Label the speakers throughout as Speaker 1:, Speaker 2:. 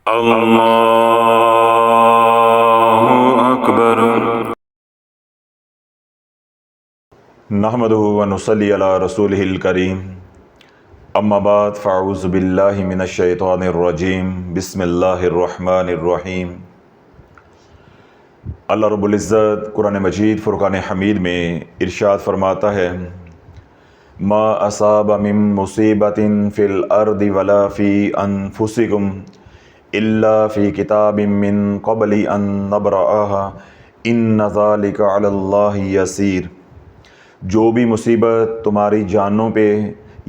Speaker 1: اللہ اکبر۔ نحمدہ ونصلی علی رسولہ الکریم، اما بعد فاعوذ باللہ من الشیطان الرجیم، بسم اللہ الرحمن الرحیم۔ اللہ رب العزت قرآن مجید فرقان حمید میں ارشاد فرماتا ہے، ما اصاب من مصیبت فی الارض ولا فی انفسکم الا فی کتاب من قبل ان نبرأها ان ذلک علی اللہ یسیر۔ جو بھی مصیبت تمہاری جانوں پہ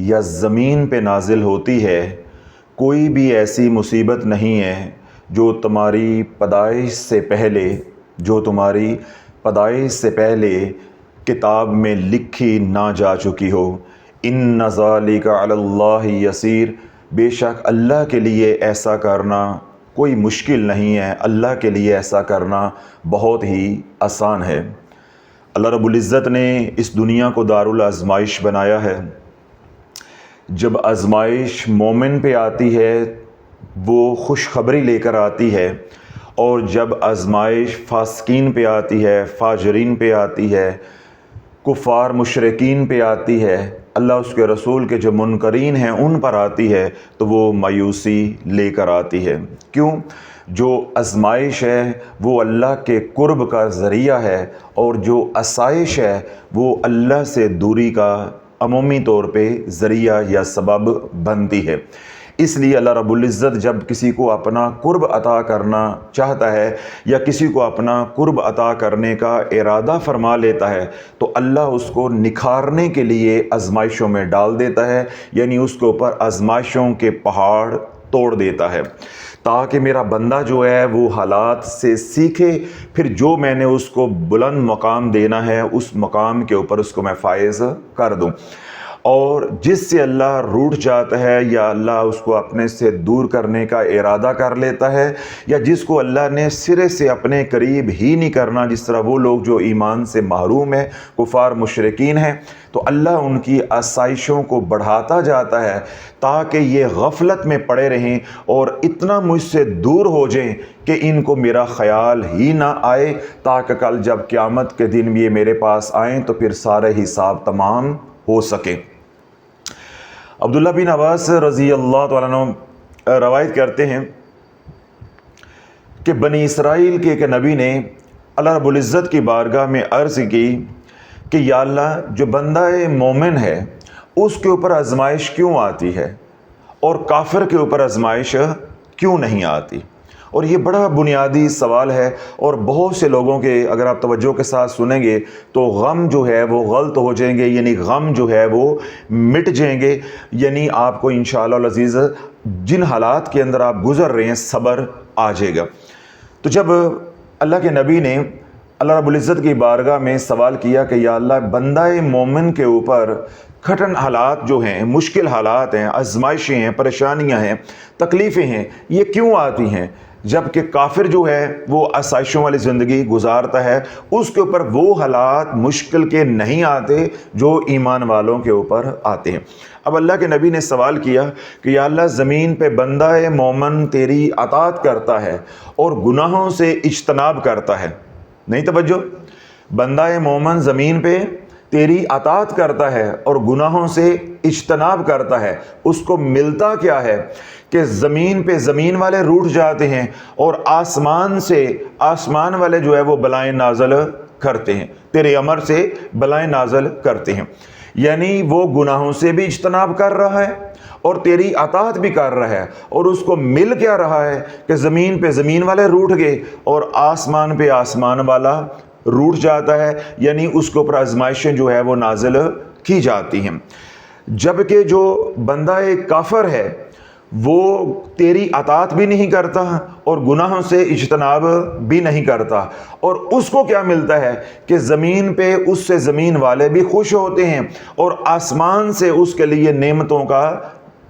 Speaker 1: یا زمین پہ نازل ہوتی ہے، کوئی بھی ایسی مصیبت نہیں ہے جو تمہاری پیدائش سے پہلے کتاب میں لکھی نہ جا چکی ہو۔ ان ذالک علی اللہ یسیر، بے شک اللہ کے لیے ایسا کرنا کوئی مشکل نہیں ہے، اللہ کے لیے ایسا کرنا بہت ہی آسان ہے۔ اللہ رب العزت نے اس دنیا کو دارالآزمائش بنایا ہے۔ جب آزمائش مومن پہ آتی ہے وہ خوشخبری لے کر آتی ہے، اور جب آزمائش فاسقین پہ آتی ہے، فاجرین پہ آتی ہے، کفار مشرکین پہ آتی ہے، اللہ اس کے رسول کے جو منکرین ہیں ان پر آتی ہے تو وہ مایوسی لے کر آتی ہے۔ کیوں؟ جو آزمائش ہے وہ اللہ کے قرب کا ذریعہ ہے، اور جو آسائش ہے وہ اللہ سے دوری کا عمومی طور پہ ذریعہ یا سبب بنتی ہے۔ اس لیے اللہ رب العزت جب کسی کو اپنا قرب عطا کرنا چاہتا ہے یا کسی کو اپنا قرب عطا کرنے کا ارادہ فرما لیتا ہے تو اللہ اس کو نکھارنے کے لیے آزمائشوں میں ڈال دیتا ہے، یعنی اس کے اوپر آزمائشوں کے پہاڑ توڑ دیتا ہے، تاکہ میرا بندہ جو ہے وہ حالات سے سیکھے، پھر جو میں نے اس کو بلند مقام دینا ہے اس مقام کے اوپر اس کو میں فائز کر دوں۔ اور جس سے اللہ روٹھ جاتا ہے یا اللہ اس کو اپنے سے دور کرنے کا ارادہ کر لیتا ہے، یا جس کو اللہ نے سرے سے اپنے قریب ہی نہیں کرنا، جس طرح وہ لوگ جو ایمان سے محروم ہیں، کفار مشرکین ہیں، تو اللہ ان کی آسائشوں کو بڑھاتا جاتا ہے تاکہ یہ غفلت میں پڑے رہیں اور اتنا مجھ سے دور ہو جائیں کہ ان کو میرا خیال ہی نہ آئے، تاکہ کل جب قیامت کے دن یہ میرے پاس آئیں تو پھر سارے حساب تمام ہو سکے۔ عبداللہ بن عباس رضی اللہ تعالیٰ عنہ روایت کرتے ہیں کہ بنی اسرائیل کے ایک نبی نے اللہ رب العزت کی بارگاہ میں عرض کی کہ یا اللہ، جو بندہ مومن ہے اس کے اوپر آزمائش کیوں آتی ہے اور کافر کے اوپر آزمائش کیوں نہیں آتی؟ اور یہ بڑا بنیادی سوال ہے، اور بہت سے لوگوں کے اگر آپ توجہ کے ساتھ سنیں گے تو غم جو ہے وہ غلط ہو جائیں گے، یعنی غم جو ہے وہ مٹ جائیں گے، یعنی آپ کو انشاءاللہ العزیز جن حالات کے اندر آپ گزر رہے ہیں صبر آ جائے گا۔ تو جب اللہ کے نبی نے اللہ رب العزت کی بارگاہ میں سوال کیا کہ یا اللہ، بندہ مومن کے اوپر کھٹن حالات جو ہیں، مشکل حالات ہیں، آزمائشیں ہیں، پریشانیاں ہیں، تکلیفیں ہیں، یہ کیوں آتی ہیں؟ جبکہ کافر جو ہے وہ آسائشوں والی زندگی گزارتا ہے، اس کے اوپر وہ حالات مشکل کے نہیں آتے جو ایمان والوں کے اوپر آتے ہیں۔ اب اللہ کے نبی نے سوال کیا کہ یا اللہ، زمین پہ بندہ مومن تیری اطاعت کرتا ہے اور گناہوں سے اجتناب کرتا ہے، نہیں توجہ، بندہ مومن زمین پہ تیری اطاعت کرتا ہے اور گناہوں سے اجتناب کرتا ہے، اس کو ملتا کیا ہے کہ زمین پہ زمین والے روٹھ جاتے ہیں اور آسمان والے جو ہے وہ بلائیں نازل کرتے ہیں، تیرے امر سے بلائیں نازل کرتے ہیں، یعنی وہ گناہوں سے بھی اجتناب کر رہا ہے اور تیری اطاعت بھی کر رہا ہے، اور اس کو مل کیا رہا ہے کہ زمین پہ زمین والے روٹھ گئے اور آسمان پہ آسمان والا روٹھ جاتا ہے، یعنی اس کے اوپر آزمائشیں جو ہے وہ نازل کی جاتی ہیں۔ جبکہ جو بندہ کافر ہے وہ تیری اطاعت بھی نہیں کرتا اور گناہوں سے اجتناب بھی نہیں کرتا، اور اس کو کیا ملتا ہے کہ زمین پہ اس سے زمین والے بھی خوش ہوتے ہیں اور آسمان سے اس کے لیے نعمتوں کا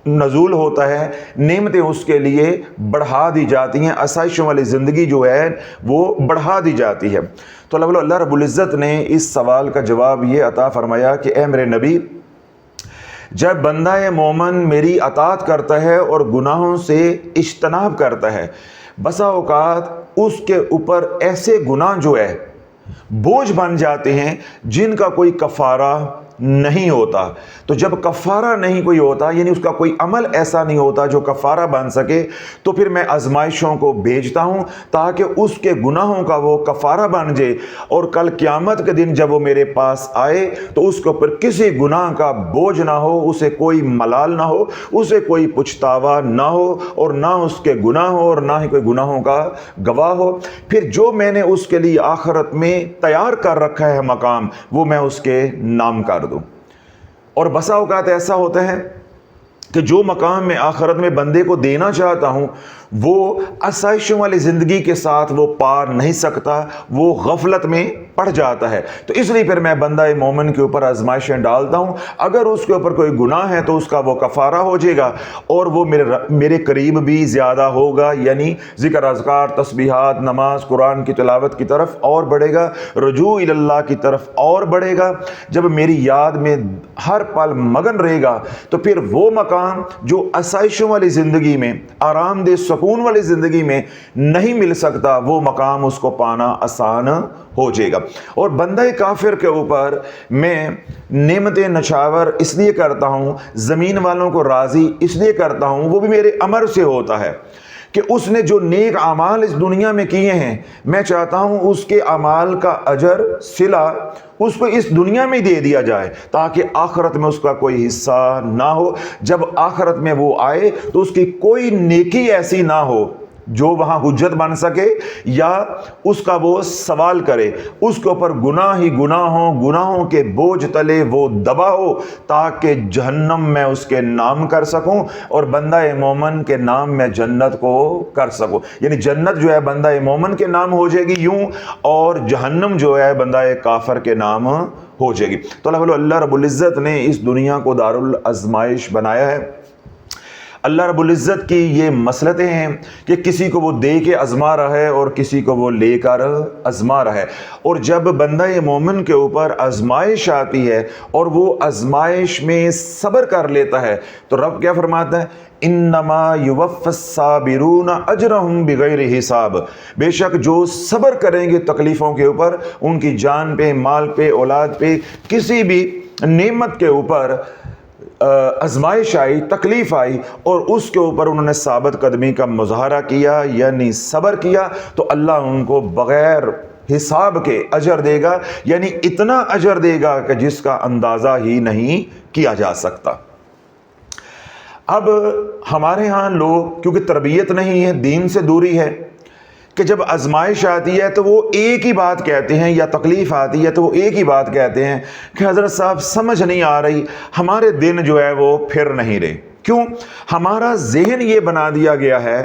Speaker 1: نزول ہوتا ہے، نعمتیں اس کے لیے بڑھا دی جاتی ہیں، آسائشوں والی زندگی جو ہے وہ بڑھا دی جاتی ہے۔ تو اللہ رب العزت نے اس سوال کا جواب یہ عطا فرمایا کہ اے میرے نبی، جب بندہ مومن میری اطاعت کرتا ہے اور گناہوں سے اجتناب کرتا ہے، بسا اوقات اس کے اوپر ایسے گناہ جو ہے بوجھ بن جاتے ہیں جن کا کوئی کفارہ نہیں ہوتا۔ تو جب کفارہ نہیں کوئی ہوتا، یعنی اس کا کوئی عمل ایسا نہیں ہوتا جو کفارہ بن سکے، تو پھر میں آزمائشوں کو بھیجتا ہوں تاکہ اس کے گناہوں کا وہ کفارہ بن جائے، اور کل قیامت کے دن جب وہ میرے پاس آئے تو اس کے اوپر کسی گناہ کا بوجھ نہ ہو، اسے کوئی ملال نہ ہو، اسے کوئی پچھتاوا نہ ہو، اور نہ اس کے گناہ ہو اور نہ ہی کوئی گناہوں کا گواہ ہو۔ پھر جو میں نے اس کے لیے آخرت میں تیار کر رکھا ہے مقام، وہ میں اس کے نام کر دوں۔ اور بسا اوقات ایسا ہوتا ہے کہ جو مقام میں آخرت میں بندے کو دینا چاہتا ہوں وہ آسائشوں والی زندگی کے ساتھ وہ پا نہیں سکتا، وہ غفلت میں پڑ جاتا ہے۔ تو اس لیے پھر میں بندہ مومن کے اوپر آزمائشیں ڈالتا ہوں۔ اگر اس کے اوپر کوئی گناہ ہے تو اس کا وہ کفارہ ہو جائے گا، اور وہ میرے قریب بھی زیادہ ہوگا، یعنی ذکر اذکار، تسبیحات، نماز، قرآن کی تلاوت کی طرف اور بڑھے گا، رجوع اللہ کی طرف اور بڑھے گا۔ جب میری یاد میں ہر پل مگن رہے گا تو پھر وہ مقام جو آسائشوں والی زندگی میں، آرام دہ سکون والی زندگی میں نہیں مل سکتا، وہ مقام اس کو پانا آسان ہو جائے گا۔ اور بندہ کافر کے اوپر میں نعمت نچھاور اس لیے کرتا ہوں، زمین والوں کو راضی اس لیے کرتا ہوں، وہ بھی میرے امر سے ہوتا ہے کہ اس نے جو نیک اعمال اس دنیا میں کیے ہیں، میں چاہتا ہوں اس کے اعمال کا اجر صلہ اس کو اس دنیا میں دے دیا جائے، تاکہ آخرت میں اس کا کوئی حصہ نہ ہو۔ جب آخرت میں وہ آئے تو اس کی کوئی نیکی ایسی نہ ہو جو وہاں حجت بن سکے یا اس کا وہ سوال کرے، اس کے اوپر گناہ ہی گناہ ہوں، گناہوں کے بوجھ تلے وہ دبا ہو، تاکہ جہنم میں اس کے نام کر سکوں اور بندہ مومن کے نام میں جنت کو کر سکوں۔ یعنی جنت جو ہے بندہ مومن کے نام ہو جائے گی یوں، اور جہنم جو ہے بندہ کافر کے نام ہو جائے گی۔ تو اللہ رب العزت نے اس دنیا کو دارالآزمائش بنایا ہے۔ اللہ رب العزت کی یہ مصلحتیں ہیں کہ کسی کو وہ دے کے آزما رہا ہے اور کسی کو وہ لے کر آزما رہا ہے۔ اور جب بندہ مومن کے اوپر آزمائش آتی ہے اور وہ آزمائش میں صبر کر لیتا ہے تو رب کیا فرماتا ہے؟ انما یوفی الصابرون اجرہم بغیر حساب، بے شک جو صبر کریں گے تکلیفوں کے اوپر، ان کی جان پہ، مال پہ، اولاد پہ، کسی بھی نعمت کے اوپر آزمائش آئی، تکلیف آئی اور اس کے اوپر انہوں نے ثابت قدمی کا مظاہرہ کیا، یعنی صبر کیا، تو اللہ ان کو بغیر حساب کے اجر دے گا، یعنی اتنا اجر دے گا کہ جس کا اندازہ ہی نہیں کیا جا سکتا۔ اب ہمارے ہاں لوگ کیونکہ تربیت نہیں ہے، دین سے دوری ہے، کہ جب آزمائش آتی ہے تو وہ ایک ہی بات کہتے ہیں، یا تکلیف آتی ہے تو وہ ایک ہی بات کہتے ہیں کہ حضرت صاحب سمجھ نہیں آ رہی، ہمارے دن جو ہے وہ پھر نہیں رہے۔ کیوں؟ ہمارا ذہن یہ بنا دیا گیا ہے،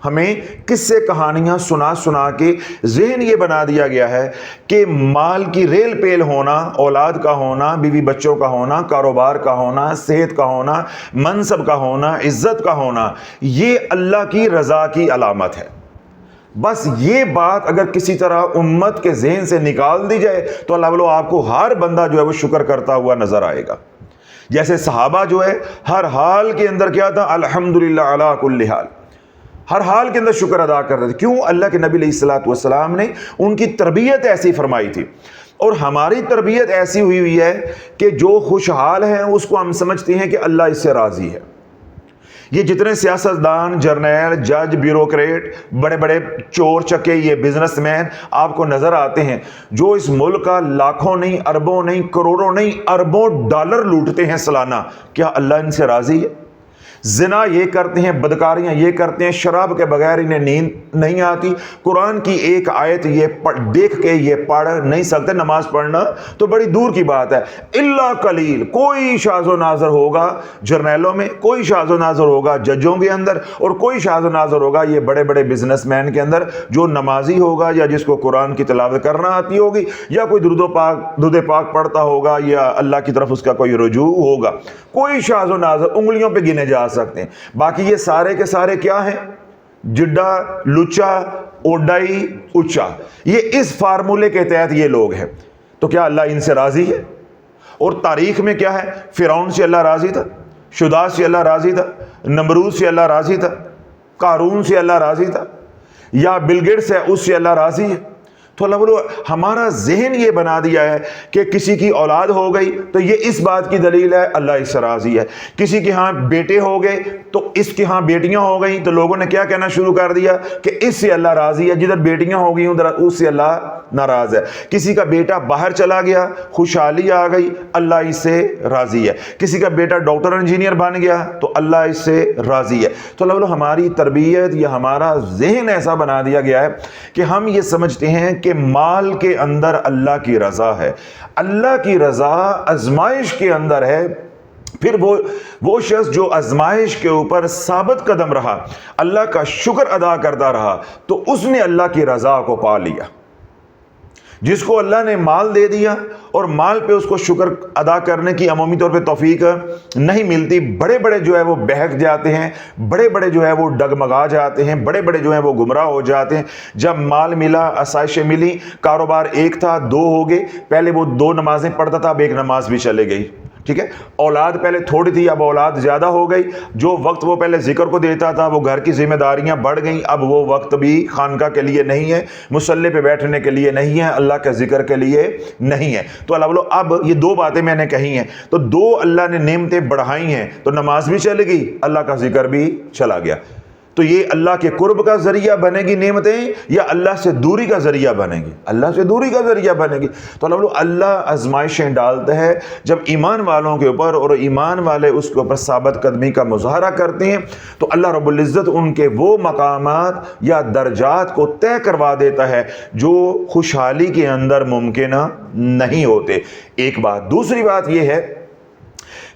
Speaker 1: ہمیں قصے کہانیاں سنا سنا کے ذہن یہ بنا دیا گیا ہے کہ مال کی ریل پیل ہونا، اولاد کا ہونا، بیوی بچوں کا ہونا، کاروبار کا ہونا، صحت کا ہونا، منصب کا ہونا، عزت کا ہونا، یہ اللہ کی رضا کی علامت ہے۔ بس یہ بات اگر کسی طرح امت کے ذہن سے نکال دی جائے تو اللہ والو آپ کو ہر بندہ جو ہے وہ شکر کرتا ہوا نظر آئے گا۔ جیسے صحابہ جو ہے ہر حال کے اندر کیا تھا؟ الحمدللہ علی کل حال، ہر حال کے اندر شکر ادا کر رہے تھے۔ کیوں؟ اللہ کے نبی علیہ الصلوۃ والسلام نے ان کی تربیت ایسی فرمائی تھی، اور ہماری تربیت ایسی ہوئی ہے کہ جو خوشحال ہیں اس کو ہم سمجھتے ہیں کہ اللہ اس سے راضی ہے۔ یہ جتنے سیاستدان، جرنیل، جج، بیوروکریٹ، بڑے بڑے چور چکے، یہ بزنس مین آپ کو نظر آتے ہیں جو اس ملک کا لاکھوں نہیں، اربوں نہیں، کروڑوں نہیں، اربوں ڈالر لوٹتے ہیں سالانہ، کیا اللہ ان سے راضی ہے؟ زنا یہ کرتے ہیں، بدکاریاں یہ کرتے ہیں، شراب کے بغیر انہیں نیند نہیں آتی، قرآن کی ایک آیت یہ دیکھ کے یہ پڑھ نہیں سکتے، نماز پڑھنا تو بڑی دور کی بات ہے۔ الا قلیل، کوئی شاذ و ناظر ہوگا جرنیلوں میں، کوئی شاذ و ناظر ہوگا ججوں کے اندر، اور کوئی شاذ و ناظر ہوگا یہ بڑے بڑے بزنس مین کے اندر جو نمازی ہوگا یا جس کو قرآن کی تلاوت کرنا آتی ہوگی یا کوئی درود پاک پڑھتا ہوگا یا اللہ کی طرف اس کا کوئی رجوع ہوگا۔ کوئی شاذ و ناظر انگلیوں پہ گنے جا سکتے ہیں، باقی یہ سارے کے سارے کیا ہیں؟ جڈا، لچا، اوڈائی، اچا، یہ اس فارمولے کے تحت یہ لوگ ہیں۔ تو کیا اللہ ان سے راضی ہے؟ اور تاریخ میں کیا ہے، فرعون سے اللہ راضی تھا، شداد سے اللہ راضی تھا، نمرود سے اللہ راضی تھا، قارون سے اللہ راضی تھا، یا بل گیٹس ہے اس سے اللہ راضی ہے۔ تو اللہ بولو ہمارا ذہن یہ بنا دیا ہے کہ کسی کی اولاد ہو گئی تو یہ اس بات کی دلیل ہے اللہ اس سے راضی ہے، کسی کے ہاں بیٹے ہو گئے تو اس کے ہاں بیٹیاں ہو گئیں تو لوگوں نے کیا کہنا شروع کر دیا کہ اس سے اللہ راضی ہے، جدھر بیٹیاں ہو گئی ادھر اس سے اللہ ناراض ہے۔ کسی کا بیٹا باہر چلا گیا، خوشحالی آ گئی، اللہ اس سے راضی ہے۔ کسی کا بیٹا ڈاکٹر انجینئر بن گیا تو اللہ اس سے راضی ہے۔ تو اللہ بولو ہماری تربیت یا ہمارا ذہن ایسا بنا دیا گیا ہے کہ ہم یہ سمجھتے ہیں کہ مال کے اندر اللہ کی رضا ہے، اللہ کی رضا آزمائش کے اندر ہے۔ پھر وہ شخص جو آزمائش کے اوپر ثابت قدم رہا، اللہ کا شکر ادا کرتا رہا، تو اس نے اللہ کی رضا کو پا لیا۔ جس کو اللہ نے مال دے دیا اور مال پہ اس کو شکر ادا کرنے کی عمومی طور پہ توفیق نہیں ملتی، بڑے بڑے جو ہے وہ بہک جاتے ہیں، بڑے بڑے جو ہے وہ ڈگمگا جاتے ہیں، بڑے بڑے جو ہیں وہ گمراہ ہو جاتے ہیں۔ جب مال ملا، آسائشیں ملی، کاروبار ایک تھا دو ہو گئے، پہلے وہ 2 نمازیں پڑھتا تھا اب 1 نماز بھی چلے گئی، ٹھیک ہے۔ اولاد پہلے تھوڑی تھی اب اولاد زیادہ ہو گئی، جو وقت وہ پہلے ذکر کو دیتا تھا وہ گھر کی ذمہ داریاں بڑھ گئیں، اب وہ وقت بھی خانقاہ کے لیے نہیں ہے، مصلی پہ بیٹھنے کے لیے نہیں ہے، اللہ کے ذکر کے لیے نہیں ہے۔ تو اللہ بولو اب یہ 2 باتیں میں نے کہی ہیں، تو 2 اللہ نے نعمتیں بڑھائی ہیں، تو نماز بھی چلے گئی، اللہ کا ذکر بھی چلا گیا۔ تو یہ اللہ کے قرب کا ذریعہ بنے گی نعمتیں یا اللہ سے دوری کا ذریعہ بنے گی؟ اللہ سے دوری کا ذریعہ بنے گی۔ تو اللہ آزمائشیں ڈالتا ہے جب ایمان والوں کے اوپر، اور ایمان والے اس کے اوپر ثابت قدمی کا مظاہرہ کرتے ہیں تو اللہ رب العزت ان کے وہ مقامات یا درجات کو طے کروا دیتا ہے جو خوشحالی کے اندر ممکن نہیں ہوتے۔ ایک بات۔ دوسری بات یہ ہے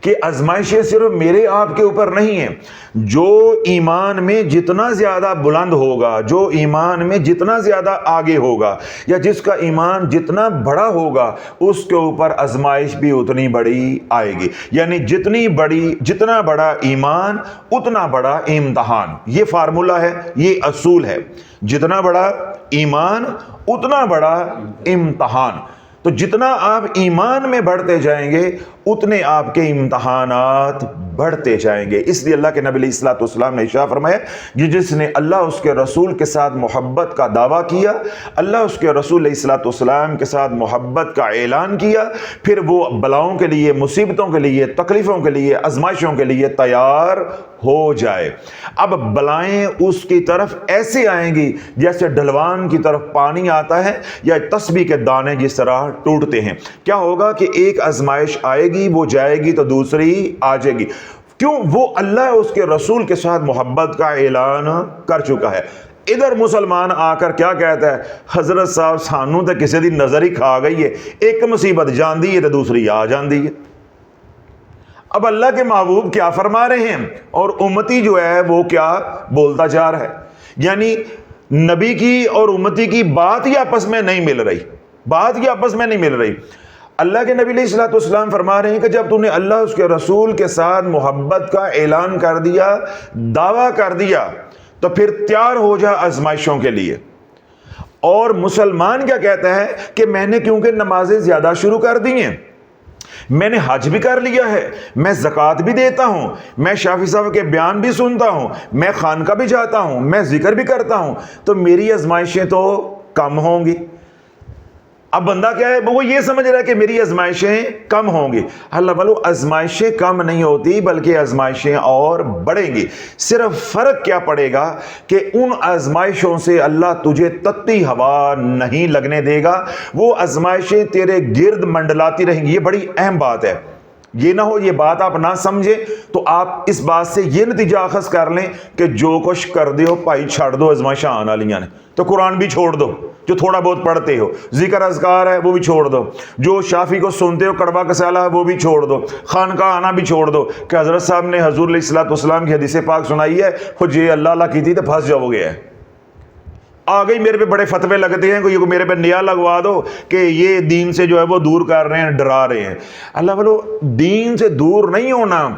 Speaker 1: کہ آزمائشیں صرف میرے آپ کے اوپر نہیں ہیں، جو ایمان میں جتنا زیادہ بلند ہوگا، جو ایمان میں جتنا زیادہ آگے ہوگا، یا جس کا ایمان جتنا بڑا ہوگا، اس کے اوپر آزمائش بھی اتنی بڑی آئے گی۔ یعنی جتنا بڑا ایمان اتنا بڑا امتحان، یہ فارمولا ہے، یہ اصول ہے۔ جتنا بڑا ایمان اتنا بڑا امتحان۔ تو جتنا آپ ایمان میں بڑھتے جائیں گے اتنے آپ کے امتحانات بڑھتے جائیں گے۔ اس لیے اللہ کے نبی علیہ الصلوۃ والسلام نے ارشاد فرمایا کہ جس نے اللہ اس کے رسول کے ساتھ محبت کا دعویٰ کیا، اللہ اس کے رسول علیہ الصلوۃ والسلام کے ساتھ محبت کا اعلان کیا، پھر وہ بلاؤں کے لیے، مصیبتوں کے لیے، تکلیفوں کے لیے، آزمائشوں کے لیے تیار ہو جائے۔ اب بلائیں اس کی طرف ایسے آئیں گی جیسے ڈھلوان کی طرف پانی آتا ہے یا تسبیح کے دانے جس طرح ٹوٹتے ہیں۔ کیا ہوگا کہ ایک آزمائش آئے گی، وہ جائے گی تو دوسری آ جائے گی۔ کیوں؟ وہ اللہ اس کے رسول کے ساتھ محبت کا اعلان کر چکا ہے۔ ادھر مسلمان آ کر کیا کہتا ہے، حضرت صاحب سانوں تے کسی دی نظر ہی کھا گئی ہے، ایک مصیبت جاندی ہے تو دوسری آ جاندی ہے۔ اب اللہ کے محبوب کیا فرما رہے ہیں اور امتی جو ہے وہ کیا بولتا جا رہا ہے؟ یعنی نبی کی اور امتی کی بات ہی آپس میں نہیں مل رہی، بات ہی آپس میں نہیں مل رہی۔ اللہ کے نبی علیہ الصلوۃ والسلام فرما رہے ہیں کہ جب تو نے اللہ اس کے رسول کے ساتھ محبت کا اعلان کر دیا، دعویٰ کر دیا، تو پھر تیار ہو جا آزمائشوں کے لیے۔ اور مسلمان کیا کہتا ہے کہ میں نے کیونکہ نمازیں زیادہ شروع کر دی ہیں، میں نے حج بھی کر لیا ہے، میں زکوٰۃ بھی دیتا ہوں، میں شافعی صاحب کے بیان بھی سنتا ہوں، میں خانقاہ بھی جاتا ہوں، میں ذکر بھی کرتا ہوں، تو میری آزمائشیں تو کم ہوں گی۔ اب بندہ کیا ہے، وہ یہ سمجھ رہا ہے کہ میری آزمائشیں کم ہوں گی۔ اللہ بولو آزمائشیں کم نہیں ہوتی بلکہ آزمائشیں اور بڑھیں گی۔ صرف فرق کیا پڑے گا کہ ان آزمائشوں سے اللہ تجھے تتی ہوا نہیں لگنے دے گا، وہ آزمائشیں تیرے گرد منڈلاتی رہیں گی۔ یہ بڑی اہم بات ہے، یہ نہ ہو یہ بات آپ نہ سمجھیں تو آپ اس بات سے یہ نتیجہ اخذ کر لیں کہ جو کچھ کر دے ہو پائی چھڑ دو، آزمائشاں آنے والیاں نے تو قرآن بھی چھوڑ دو، جو تھوڑا بہت پڑھتے ہو، ذکر اذکار ہے وہ بھی چھوڑ دو، جو شافی کو سنتے ہو کڑوا کسالہ ہے وہ بھی چھوڑ دو، خانقاہ آنا بھی چھوڑ دو۔ کہ حضرت صاحب نے حضور علیہ الصلوۃ والسلام کی حدیث پاک سنائی ہے، خود یہ اللہ اللہ کی تھی تو پھنس جاؤ گے، آ گئی میرے پہ بڑے فتوے لگتے ہیں، کوئی میرے پہ نیا لگوا دو کہ یہ دین سے جو ہے وہ دور کر رہے ہیں، ڈرا رہے ہیں۔ اللہ بولو دین سے دور نہیں ہونا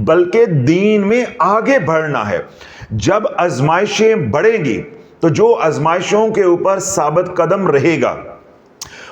Speaker 1: بلکہ دین میں آگے بڑھنا ہے۔ جب آزمائشیں بڑھیں گی تو جو آزمائشوں کے اوپر ثابت قدم رہے گا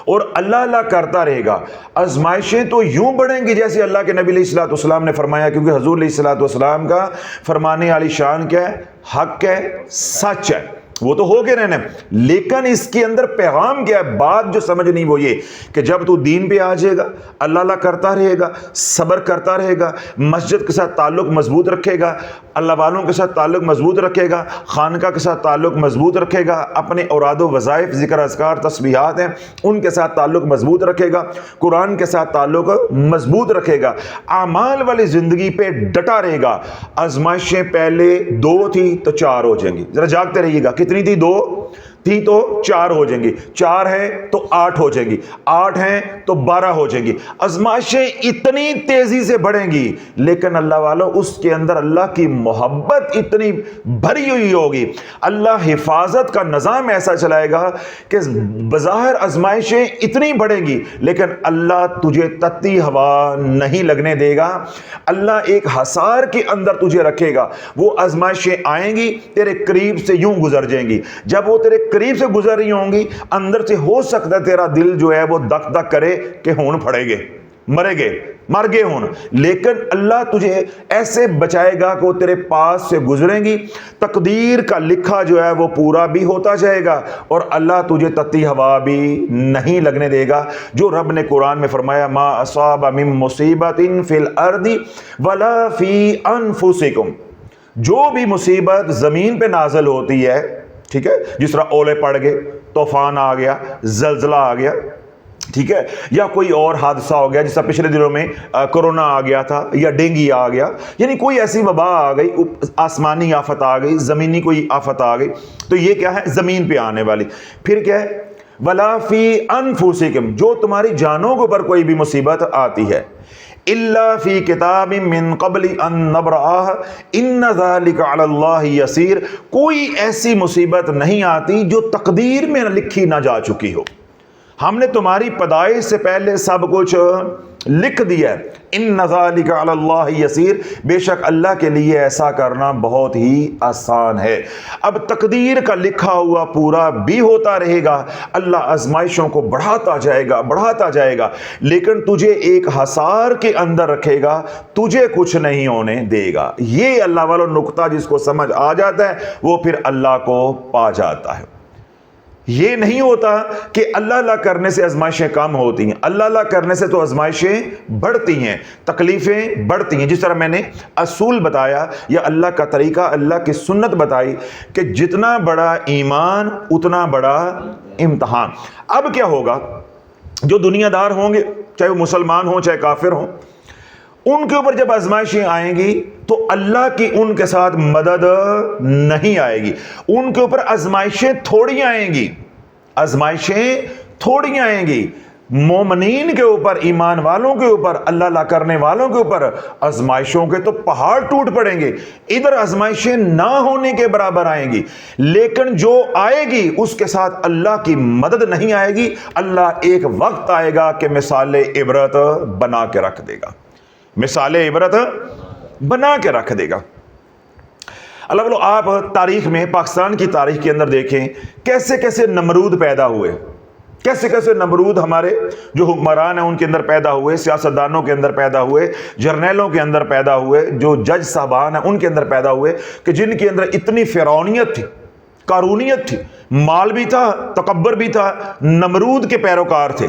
Speaker 1: اور اللہ اللہ کرتا رہے گا، آزمائشیں تو یوں بڑھیں گی جیسے اللہ کے نبی علیہ الصلوۃ والسلام نے فرمایا، کیونکہ حضور علیہ الصلوۃ والسلام کا فرمانے والی شان کیا ہے؟ حق ہے، سچ ہے، وہ تو ہو کے رہنا ہے، لیکن اس کے اندر پیغام کیا ہے؟ بات جو سمجھنی وہ یہ کہ جب تو دین پہ آ جائے گا، اللہ اللہ کرتا رہے گا، صبر کرتا رہے گا، مسجد کے ساتھ تعلق مضبوط رکھے گا، اللہ والوں کے ساتھ تعلق مضبوط رکھے گا، خانقاہ کے ساتھ تعلق مضبوط رکھے گا، اپنے اوراد و وظائف، ذکر اذکار، تسبیحات ہیں ان کے ساتھ تعلق مضبوط رکھے گا، قرآن کے ساتھ تعلق مضبوط رکھے گا، اعمال والی زندگی پہ ڈٹا رہے گا۔ آزمائشیں پہلے 2 تھی تو 4 ہو جائیں گی، ذرا جاگتے رہیے گا، کتنی تھی؟ 2 تھی تو 4 ہو جائیں گی، 4 ہے تو 8 ہو جائیں گی، 8 ہیں تو 12 ہو جائیں گی۔ آزمائشیں اتنی تیزی سے بڑھیں گی، لیکن اللہ والوں اس کے اندر اللہ کی محبت اتنی بھری ہوئی ہوگی، اللہ حفاظت کا نظام ایسا چلائے گا کہ بظاہر آزمائشیں اتنی بڑھیں گی لیکن اللہ تجھے تتی ہوا نہیں لگنے دے گا، اللہ ایک حصار کے اندر تجھے رکھے گا۔ وہ آزمائشیں آئیں گی، تیرے قریب سے یوں گزر جائیں گی، جب وہ تیرے قریب سے گزر رہی ہوں گی، اندر سے ہو سکتا ہے تیرا دل جو ہے وہ دک دک کرے کہ ہون پھڑے گے، مرے گے، مر گئے ہون، لیکن اللہ تجھے ایسے بچائے گا کہ وہ تیرے پاس سے گزریں گی، تقدیر کا لکھا جو ہے وہ پورا بھی ہوتا جائے گا، اور اللہ تجھے تتی ہوا بھی نہیں لگنے دے گا۔ جو رب نے قرآن میں فرمایا، ما اصاب من مصیبت فی الارض ولا فی انفسکم، جو بھی مصیبت زمین پہ نازل ہوتی ہے، ٹھیک ہے، جس طرح اولے پڑ گئے، طوفان آ گیا، زلزلہ آ گیا، ٹھیک ہے، یا کوئی اور حادثہ ہو گیا، جس طرح پچھلے دنوں میں کرونا آ گیا تھا، یا ڈینگی آ گیا، یعنی کوئی ایسی وبا آ گئی، آسمانی آفت آ گئی، زمینی کوئی آفت آ گئی، تو یہ کیا ہے؟ زمین پہ آنے والی۔ پھر کیا ہے؟ ولا فی انفسکم، جو تمہاری جانوں کے اوپر کوئی بھی مصیبت آتی ہے، الا فی کتاب من قبل ان نبرأہ ان ذلک علی اللہ یسیر، کوئی ایسی مصیبت نہیں آتی جو تقدیر میں لکھی نہ جا چکی ہو، ہم نے تمہاری پیدائش سے پہلے سب کچھ لکھ دیا ہے۔ ان ذالک علی اللہ یسیر، بے شک اللہ کے لیے ایسا کرنا بہت ہی آسان ہے۔ اب تقدیر کا لکھا ہوا پورا بھی ہوتا رہے گا، اللہ آزمائشوں کو بڑھاتا جائے گا، بڑھاتا جائے گا، لیکن تجھے ایک حصار کے اندر رکھے گا، تجھے کچھ نہیں ہونے دے گا۔ یہ اللہ والا نقطہ جس کو سمجھ آ جاتا ہے وہ پھر اللہ کو پا جاتا ہے۔ یہ نہیں ہوتا کہ اللہ اللہ کرنے سے آزمائشیں کم ہوتی ہیں، اللہ اللہ کرنے سے تو آزمائشیں بڑھتی ہیں، تکلیفیں بڑھتی ہیں، جس طرح میں نے اصول بتایا یا اللہ کا طریقہ، اللہ کی سنت بتائی کہ جتنا بڑا ایمان اتنا بڑا امتحان۔ اب کیا ہوگا؟ جو دنیا دار ہوں گے، چاہے وہ مسلمان ہوں چاہے کافر ہوں، ان کے اوپر جب آزمائشیں آئیں گی تو اللہ کی ان کے ساتھ مدد نہیں آئے گی، ان کے اوپر آزمائشیں تھوڑی آئیں گی، آزمائشیں تھوڑی آئیں گی۔ مومنین کے اوپر، ایمان والوں کے اوپر، اللہ اللہ کرنے والوں کے اوپر آزمائشوں کے تو پہاڑ ٹوٹ پڑیں گے، ادھر آزمائشیں نہ ہونے کے برابر آئیں گی، لیکن جو آئے گی اس کے ساتھ اللہ کی مدد نہیں آئے گی۔ اللہ ایک وقت آئے گا کہ مثال عبرت بنا کے رکھ دے گا، مثال عبرت بنا کے رکھ دے گا۔ اللہ والو، آپ تاریخ میں، پاکستان کی تاریخ کے اندر دیکھیں کیسے کیسے نمرود پیدا ہوئے، کیسے کیسے نمرود ہمارے جو حکمران ہیں ان کے اندر پیدا ہوئے، سیاستدانوں کے اندر پیدا ہوئے، جرنیلوں کے اندر پیدا ہوئے، جو جج صاحبان ہیں ان کے اندر پیدا ہوئے، کہ جن کے اندر اتنی فرعونیت تھی، قارونیت تھی، مال بھی تھا، تکبر بھی تھا، نمرود کے پیروکار تھے،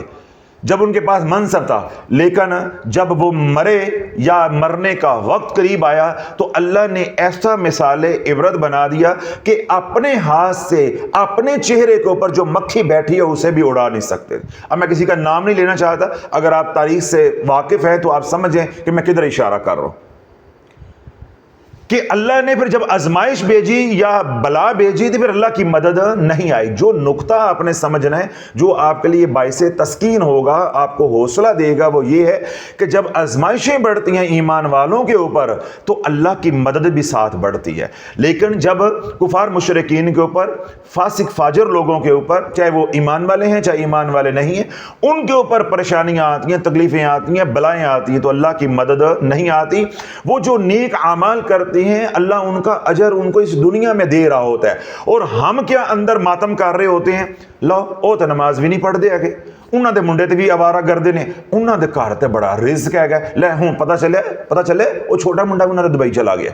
Speaker 1: جب ان کے پاس منصب تھا، لیکن جب وہ مرے یا مرنے کا وقت قریب آیا تو اللہ نے ایسا مثال عبرت بنا دیا کہ اپنے ہاتھ سے اپنے چہرے کے اوپر جو مکھی بیٹھی ہے اسے بھی اڑا نہیں سکتے۔ اب میں کسی کا نام نہیں لینا چاہتا، اگر آپ تاریخ سے واقف ہیں تو آپ سمجھیں کہ میں کدھر اشارہ کر رہا ہوں، کہ اللہ نے پھر جب آزمائش بھیجی یا بلا بھیجی تو پھر اللہ کی مدد نہیں آئی۔ جو نقطہ آپ نے سمجھنا ہے، جو آپ کے لیے باعث تسکین ہوگا، آپ کو حوصلہ دے گا، وہ یہ ہے کہ جب آزمائشیں بڑھتی ہیں ایمان والوں کے اوپر تو اللہ کی مدد بھی ساتھ بڑھتی ہے، لیکن جب کفار مشرکین کے اوپر، فاسق فاجر لوگوں کے اوپر، چاہے وہ ایمان والے ہیں چاہے ایمان والے نہیں ہیں، ان کے اوپر پریشانیاں آتی ہیں، تکلیفیں آتی ہیں، بلائیں آتی ہیں تو اللہ کی مدد نہیں آتی۔ وہ جو نیک اعمال کرتے ہیں اللہ ان کا اجر ان کو اس دنیا میں دے رہا ہوتا ہے، اور ہم کیا اندر ماتم کر رہے ہوتے ہیں، لو او تو نماز بھی نہیں پڑھ دے آگے، ਉਹਨਾਂ ਦੇ ਮੁੰਡੇ ਤੇ ਵੀ ਆਵਾਰਾ ਕਰਦੇ ਨੇ, ਉਹਨਾਂ ਦੇ ਘਰ ਤੇ ਬੜਾ ਰਿਜ਼ਕ ਹੈਗਾ। ਲੈ ਹੁਣ ਪਤਾ ਚੱਲੇ ਉਹ ਛੋਟਾ ਮੁੰਡਾ ਵੀ ਉਹਨਾਂ ਦਾ ਦੁਬਈ ਚਲਾ ਗਿਆ।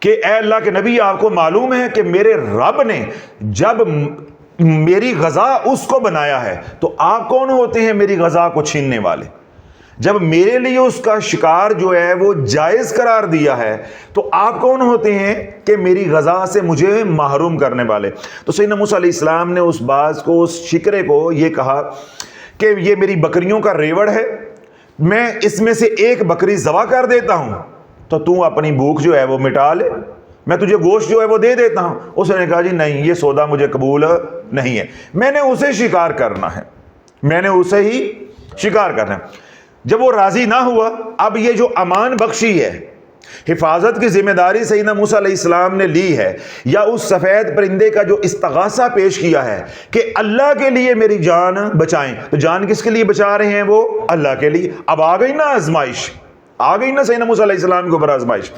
Speaker 1: کہ اے اللہ کے نبی آپ کو معلوم ہے کہ میرے رب نے جب میری غذا اس کو بنایا ہے تو آپ کون ہوتے ہیں میری غذا کو چھیننے والے؟ جب میرے لیے اس کا شکار جو ہے وہ جائز قرار دیا ہے تو آپ کون ہوتے ہیں کہ میری غذا سے مجھے محروم کرنے والے؟ تو سیدنا موسیٰ علیہ السلام نے اس باز کو، اس شکرے کو یہ کہا کہ یہ میری بکریوں کا ریوڑ ہے، میں اس میں سے ایک بکری ذبح کر دیتا ہوں تو اپنی بھوک جو ہے وہ مٹا لے، میں تجھے گوشت جو ہے وہ دے دیتا ہوں۔ اس نے کہا جی نہیں، یہ سودا مجھے قبول نہیں ہے، میں نے اسے شکار کرنا ہے، میں نے اسے ہی شکار کرنا ہے۔ جب وہ راضی نہ ہوا، اب یہ جو امان بخشی ہے، حفاظت کی ذمہ داری سیدنا موسیٰ علیہ السلام نے لی ہے، یا اس سفید پرندے کا جو استغاثہ پیش کیا ہے کہ اللہ کے لیے میری جان بچائیں، تو جان کس کے لیے بچا رہے ہیں؟ وہ اللہ کے لیے۔ اب آ گئی نا آزمائش، آ گئی نا سیدنا موسیٰ علیہ السلام کے اوپر آزمائش۔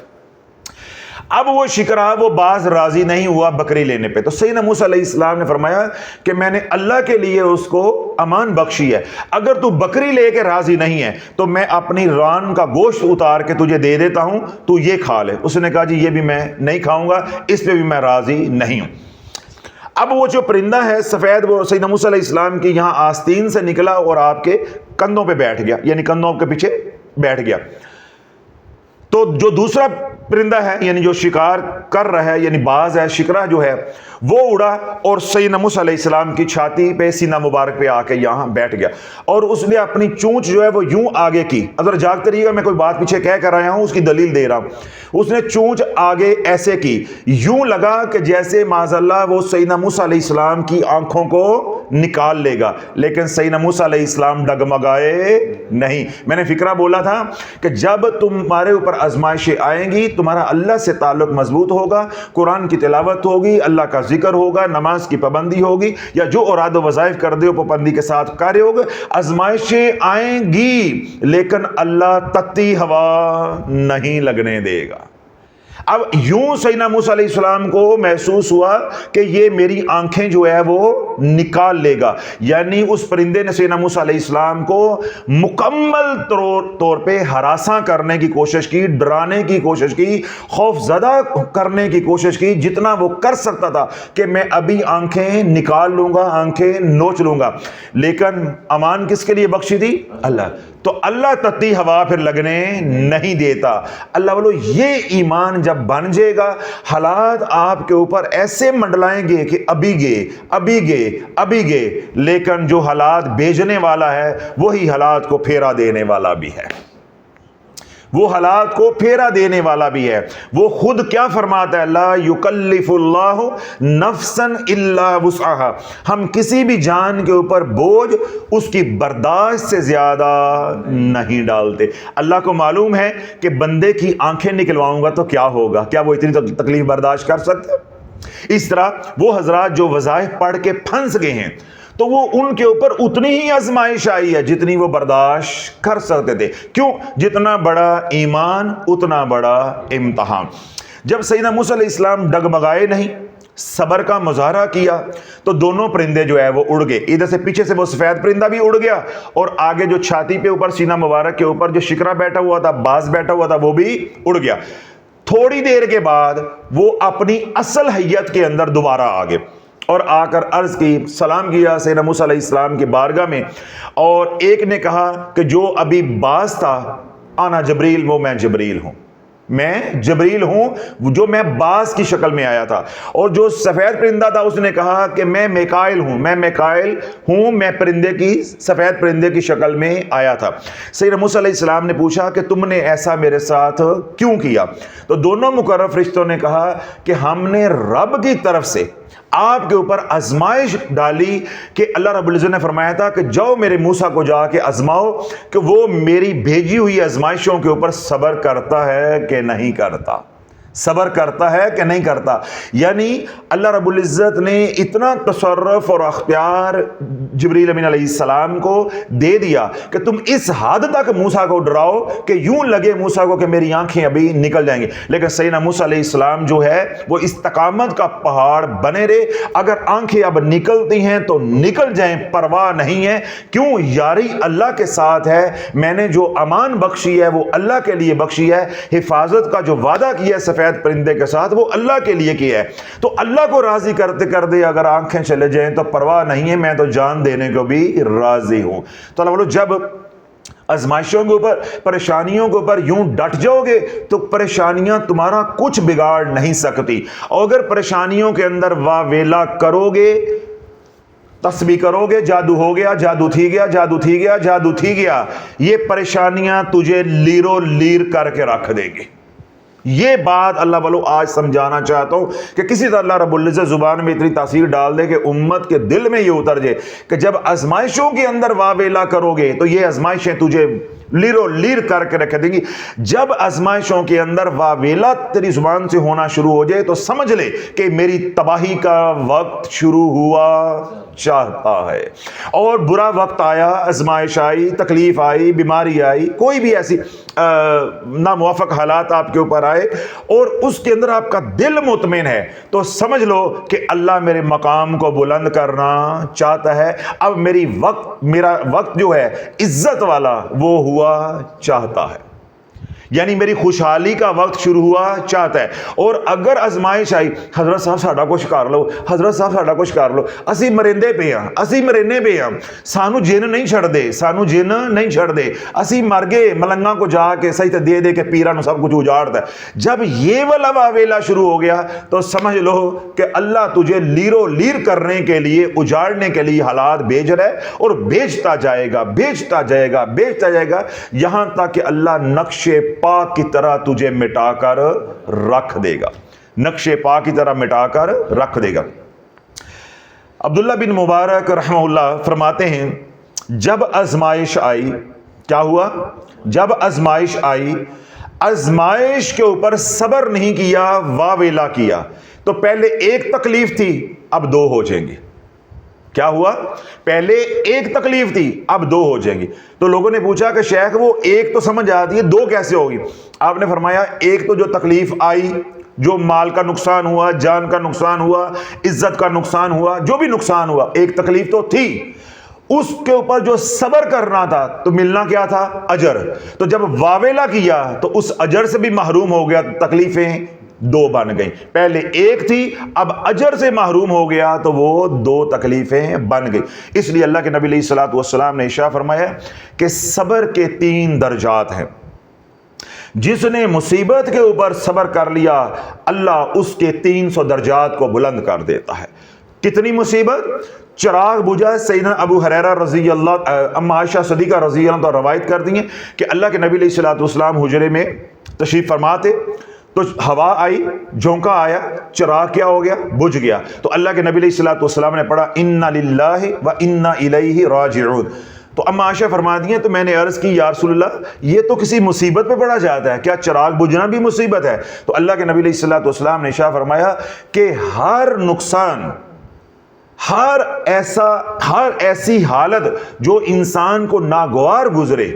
Speaker 1: اب وہ شکرا، وہ باز راضی نہیں ہوا بکری لینے پہ، تو سیدنا موسیٰ علیہ السلام نے فرمایا کہ میں نے اللہ کے لیے اس کو امان بخشی ہے، اگر تو بکری لے کے راضی نہیں ہے تو میں اپنی ران کا گوشت اتار کے تجھے دے دیتا ہوں، تو یہ کھا لے۔ اس نے کہا جی یہ بھی میں نہیں کھاؤں گا، اس پہ بھی میں راضی نہیں ہوں۔ اب وہ جو پرندہ ہے سفید، وہ سیدنا موسیٰ علیہ السلام کی یہاں آستین سے نکلا اور آپ کے کندھوں پہ بیٹھ گیا، یعنی کندھوں کے پیچھے بیٹھ گیا۔ تو جو دوسرا پرندہ ہے، یعنی جو شکار کر رہا ہے، یعنی باز ہے، شکرا جو ہے، وہ اڑا اور سیدنا موسیٰ علیہ السلام کی چھاتی پہ، سینہ مبارک پہ آ کے یہاں بیٹھ گیا، اور اس نے اپنی چونچ جو ہے وہ یوں آگے کی۔ اگر جاگتے رہیے گا، میں کوئی بات پیچھے کہہ کر آیا ہوں، اس کی دلیل دے رہا ہوں۔ اس نے چونچ آگے ایسے کی، یوں لگا کہ جیسے معاذ اللہ وہ سیدنا موسیٰ علیہ السلام کی آنکھوں کو نکال لے گا، لیکن سیدنا موسیٰ علیہ السلام ڈگمگائے نہیں۔ میں نے فکرہ بولا تھا کہ جب تمہارے اوپر آزمائشیں آئیں گی، تمہارا اللہ سے تعلق مضبوط ہوگا، قرآن کی تلاوت ہوگی، اللہ کا ذکر ہوگا، نماز کی پابندی ہوگی، یا جو اوراد و وظائف کر دے ہو پابندی کے ساتھ کارے ہوگا، آزمائشیں آئیں گی لیکن اللہ تتی ہوا نہیں لگنے دے گا۔ اب یوں سیدنا موسیٰ علیہ السلام کو محسوس ہوا کہ یہ میری آنکھیں جو ہے وہ نکال لے گا، یعنی اس پرندے نے سیدنا موسیٰ علیہ السلام کو مکمل طور پہ ہراساں کرنے کی کوشش کی، ڈرانے کی کوشش کی، خوف زدہ کرنے کی کوشش کی، جتنا وہ کر سکتا تھا کہ میں ابھی آنکھیں نکال لوں گا، آنکھیں نوچ لوں گا، لیکن امان کس کے لیے بخشی تھی؟ اللہ۔ تو اللہ تتی ہوا پھر لگنے نہیں دیتا۔ اللہ والو، یہ ایمان جب بن جائے گا، حالات آپ کے اوپر ایسے منڈلائیں گے کہ ابھی گئے، لیکن جو حالات بھیجنے والا ہے وہی حالات کو پھیرا دینے والا بھی ہے، وہ حالات کو پھیرا دینے والا بھی ہے۔ وہ خود کیا فرماتا ہے؟ لا یکلف اللہ نفسا الا وسعها، ہم کسی بھی جان کے اوپر بوجھ اس کی برداشت سے زیادہ نہیں ڈالتے۔ اللہ کو معلوم ہے کہ بندے کی آنکھیں نکلواؤں گا تو کیا ہوگا، کیا وہ اتنی تکلیف برداشت کر سکتے؟ اس طرح وہ حضرات جو وظائف پڑھ کے پھنس گئے ہیں، تو وہ ان کے اوپر اتنی ہی آزمائش آئی ہے جتنی وہ برداشت کر سکتے تھے۔ کیوں؟ جتنا بڑا ایمان اتنا بڑا امتحان۔ جب سیدنا موسیٰ علیہ السلام ڈگمگائے نہیں، صبر کا مظاہرہ کیا، تو دونوں پرندے جو ہے وہ اڑ گئے۔ ادھر سے پیچھے سے وہ سفید پرندہ بھی اڑ گیا، اور آگے جو چھاتی پہ اوپر سینہ مبارک کے اوپر جو شکرا بیٹھا ہوا تھا، باز بیٹھا ہوا تھا، وہ بھی اڑ گیا۔ تھوڑی دیر کے بعد وہ اپنی اصل حیت کے اندر دوبارہ آ گئے، اور آ کر عرض کی، سلام کیا سیدنا موسیٰ علیہ السلام کی بارگاہ میں، اور ایک نے کہا کہ جو ابھی باز تھا، آنا جبریل، وہ میں جبریل ہوں، میں جبریل ہوں جو میں باز کی شکل میں آیا تھا۔ اور جو سفید پرندہ تھا اس نے کہا کہ میں میکائل ہوں، میں پرندے کی، سفید پرندے کی شکل میں آیا تھا۔ سیدنا موسیٰ علیہ السلام نے پوچھا کہ تم نے ایسا میرے ساتھ کیوں کیا؟ تو دونوں مقرب فرشتوں نے کہا کہ ہم نے رب کی طرف سے آپ کے اوپر آزمائش ڈالی، کہ اللہ رب العزت نے فرمایا تھا کہ جاؤ میرے موسیٰ کو جا کے آزماؤ کہ وہ میری بھیجی ہوئی آزمائشوں کے اوپر صبر کرتا ہے کہ نہیں کرتا، صبر کرتا ہے کہ نہیں کرتا۔ یعنی اللہ رب العزت نے اتنا تصرف اور اختیار جبریل امین علیہ السلام کو دے دیا کہ تم اس حد تک موسیٰ کو ڈراؤ کہ یوں لگے موسیٰ کو کہ میری آنکھیں ابھی نکل جائیں گی، لیکن سیدنا موسیٰ علیہ السلام جو ہے وہ استقامت کا پہاڑ بنے رہے۔ اگر آنکھیں اب نکلتی ہیں تو نکل جائیں، پرواہ نہیں ہے۔ کیوں؟ یاری اللہ کے ساتھ ہے، میں نے جو امان بخشی ہے وہ اللہ کے لیے بخشی ہے، حفاظت کا جو وعدہ کیا ہے سفید پرندے کے ساتھ، وہ اللہ کے لیے کیا ہے۔ تو اللہ کو راضی کرتے کرتے اگر آنکھیں چلے جائیں تو پرواہ نہیں ہے، میں تو جان دینے کو بھی راضی ہوں۔ تو اللہ بولو جب آزمائشوں کے اوپر، پریشانیوں کے اوپر یوں ڈٹ جاؤ گے تو پریشانیاں تمہارا کچھ بگاڑ نہیں سکتی۔ اور اگر پریشانیوں کے اندر واویلا کرو گے، تسبیح کرو گے، جادو ہو گیا، جادو تھی گیا، جادو تھی گیا، جادو تھی گیا، یہ پریشانیاں تجھے لیرو لیر کر کے رکھ دیں گے۔ یہ بات اللہ والو آج سمجھانا چاہتا ہوں کہ کسی طرح اللہ رب العزت زبان میں اتنی تاثیر ڈال دے کہ امت کے دل میں یہ اتر جائے کہ جب آزمائشوں کے اندر واویلا کرو گے تو یہ آزمائشیں تجھے لیرو لیر کر کے رکھ دیں گی۔ جب آزمائشوں کے اندر واویلا تیری زبان سے ہونا شروع ہو جائے تو سمجھ لے کہ میری تباہی کا وقت شروع ہوا چاہتا ہے، اور برا وقت آیا، آزمائش آئی، تکلیف آئی، بیماری آئی، کوئی بھی ایسی ناموافق حالات آپ کے اوپر آئے اور اس کے اندر آپ کا دل مطمئن ہے تو سمجھ لو کہ اللہ میرے مقام کو بلند کرنا چاہتا ہے۔ اب میرا وقت جو ہے عزت والا وہ ہوا چاہتا ہے، یعنی میری خوشحالی کا وقت شروع ہوا چاہتا ہے۔ اور اگر آزمائش آئی، حضرت صاحب ساڈا کچھ کر لو، حضرت صاحب ساڈا کچھ کر لو، اسی مرندے پہ ہاں، اسی مرنے پہ ہاں، سانو جن نہیں چھڑ دے، سانو جن نہیں چھڑ دے، اسی مر گئے، ملنگاں کو جا کے سجدہ دے دے کے پیران نو سب کچھ اجاڑتا ہے۔ جب یہ والا واویلا شروع ہو گیا تو سمجھ لو کہ اللہ تجھے لیرو لیر کرنے کے لیے، اجاڑنے کے لیے حالات بھیج رہا ہے، اور بھیجتا جائے گا، بھیجتا جائے گا، بھیجتا جائے گا، یہاں تک کہ اللہ نقش پاک کی طرح تجھے مٹا کر رکھ دے گا، نقش پاک کی طرح مٹا کر رکھ دے گا۔ عبداللہ بن مبارک رحمہ اللہ فرماتے ہیں جب آزمائش آئی، کیا ہوا؟ جب آزمائش آئی، آزمائش کے اوپر صبر نہیں کیا، واویلا کیا، تو پہلے ایک تکلیف تھی اب دو ہو جائیں گی۔ کیا ہوا؟ پہلے ایک تکلیف تھی اب دو ہو جائیں گی۔ تو لوگوں نے پوچھا کہ شیخ وہ ایک تو سمجھ آتی ہے، دو کیسے ہوگی؟ آپ نے فرمایا ایک تو جو تکلیف آئی، جو مال کا نقصان ہوا، جان کا نقصان ہوا، عزت کا نقصان ہوا، جو بھی نقصان ہوا، ایک تکلیف تو تھی، اس کے اوپر جو صبر کرنا تھا تو ملنا کیا تھا؟ اجر۔ تو جب واویلا کیا تو اس اجر سے بھی محروم ہو گیا، تکلیفیں دو بن گئیں۔ پہلے ایک تھی، اب اجر سے محروم ہو گیا تو وہ دو تکلیفیں بن گئی۔ اس لیے اللہ کے نبی علیہ الصلوۃ والسلام نے ارشاد فرمایا کہ صبر کے 3 درجات ہیں، جس نے مصیبت کے اوپر صبر کر لیا اللہ اس کے 300 درجات کو بلند کر دیتا ہے۔ کتنی مصیبت؟ چراغ بجھا۔ سیدنا ابو ہریرہ رضی اللہ، اما عائشہ صدیقہ رضی اللہ عنہ روایت کرتی ہیں کہ اللہ کے نبی علیہ الصلوۃ والسلام حجرے میں تشریف فرماتے تو ہوا آئی، جھونکا آیا، چراغ کیا ہو گیا؟ بجھ گیا۔ تو اللہ کے نبی علیہ الصلوۃ والسلام نے پڑھا انا للہ و انا الیہ راجعون۔ تو اما عائشہ فرماتی ہیں تو میں نے عرض کی یا رسول اللہ یہ تو کسی مصیبت پہ پڑھا جاتا ہے، کیا چراغ بجھنا بھی مصیبت ہے؟ تو اللہ کے نبی علیہ الصلوۃ والسلام نے ارشاد فرمایا کہ ہر نقصان، ہر ایسی حالت جو انسان کو ناگوار گزرے،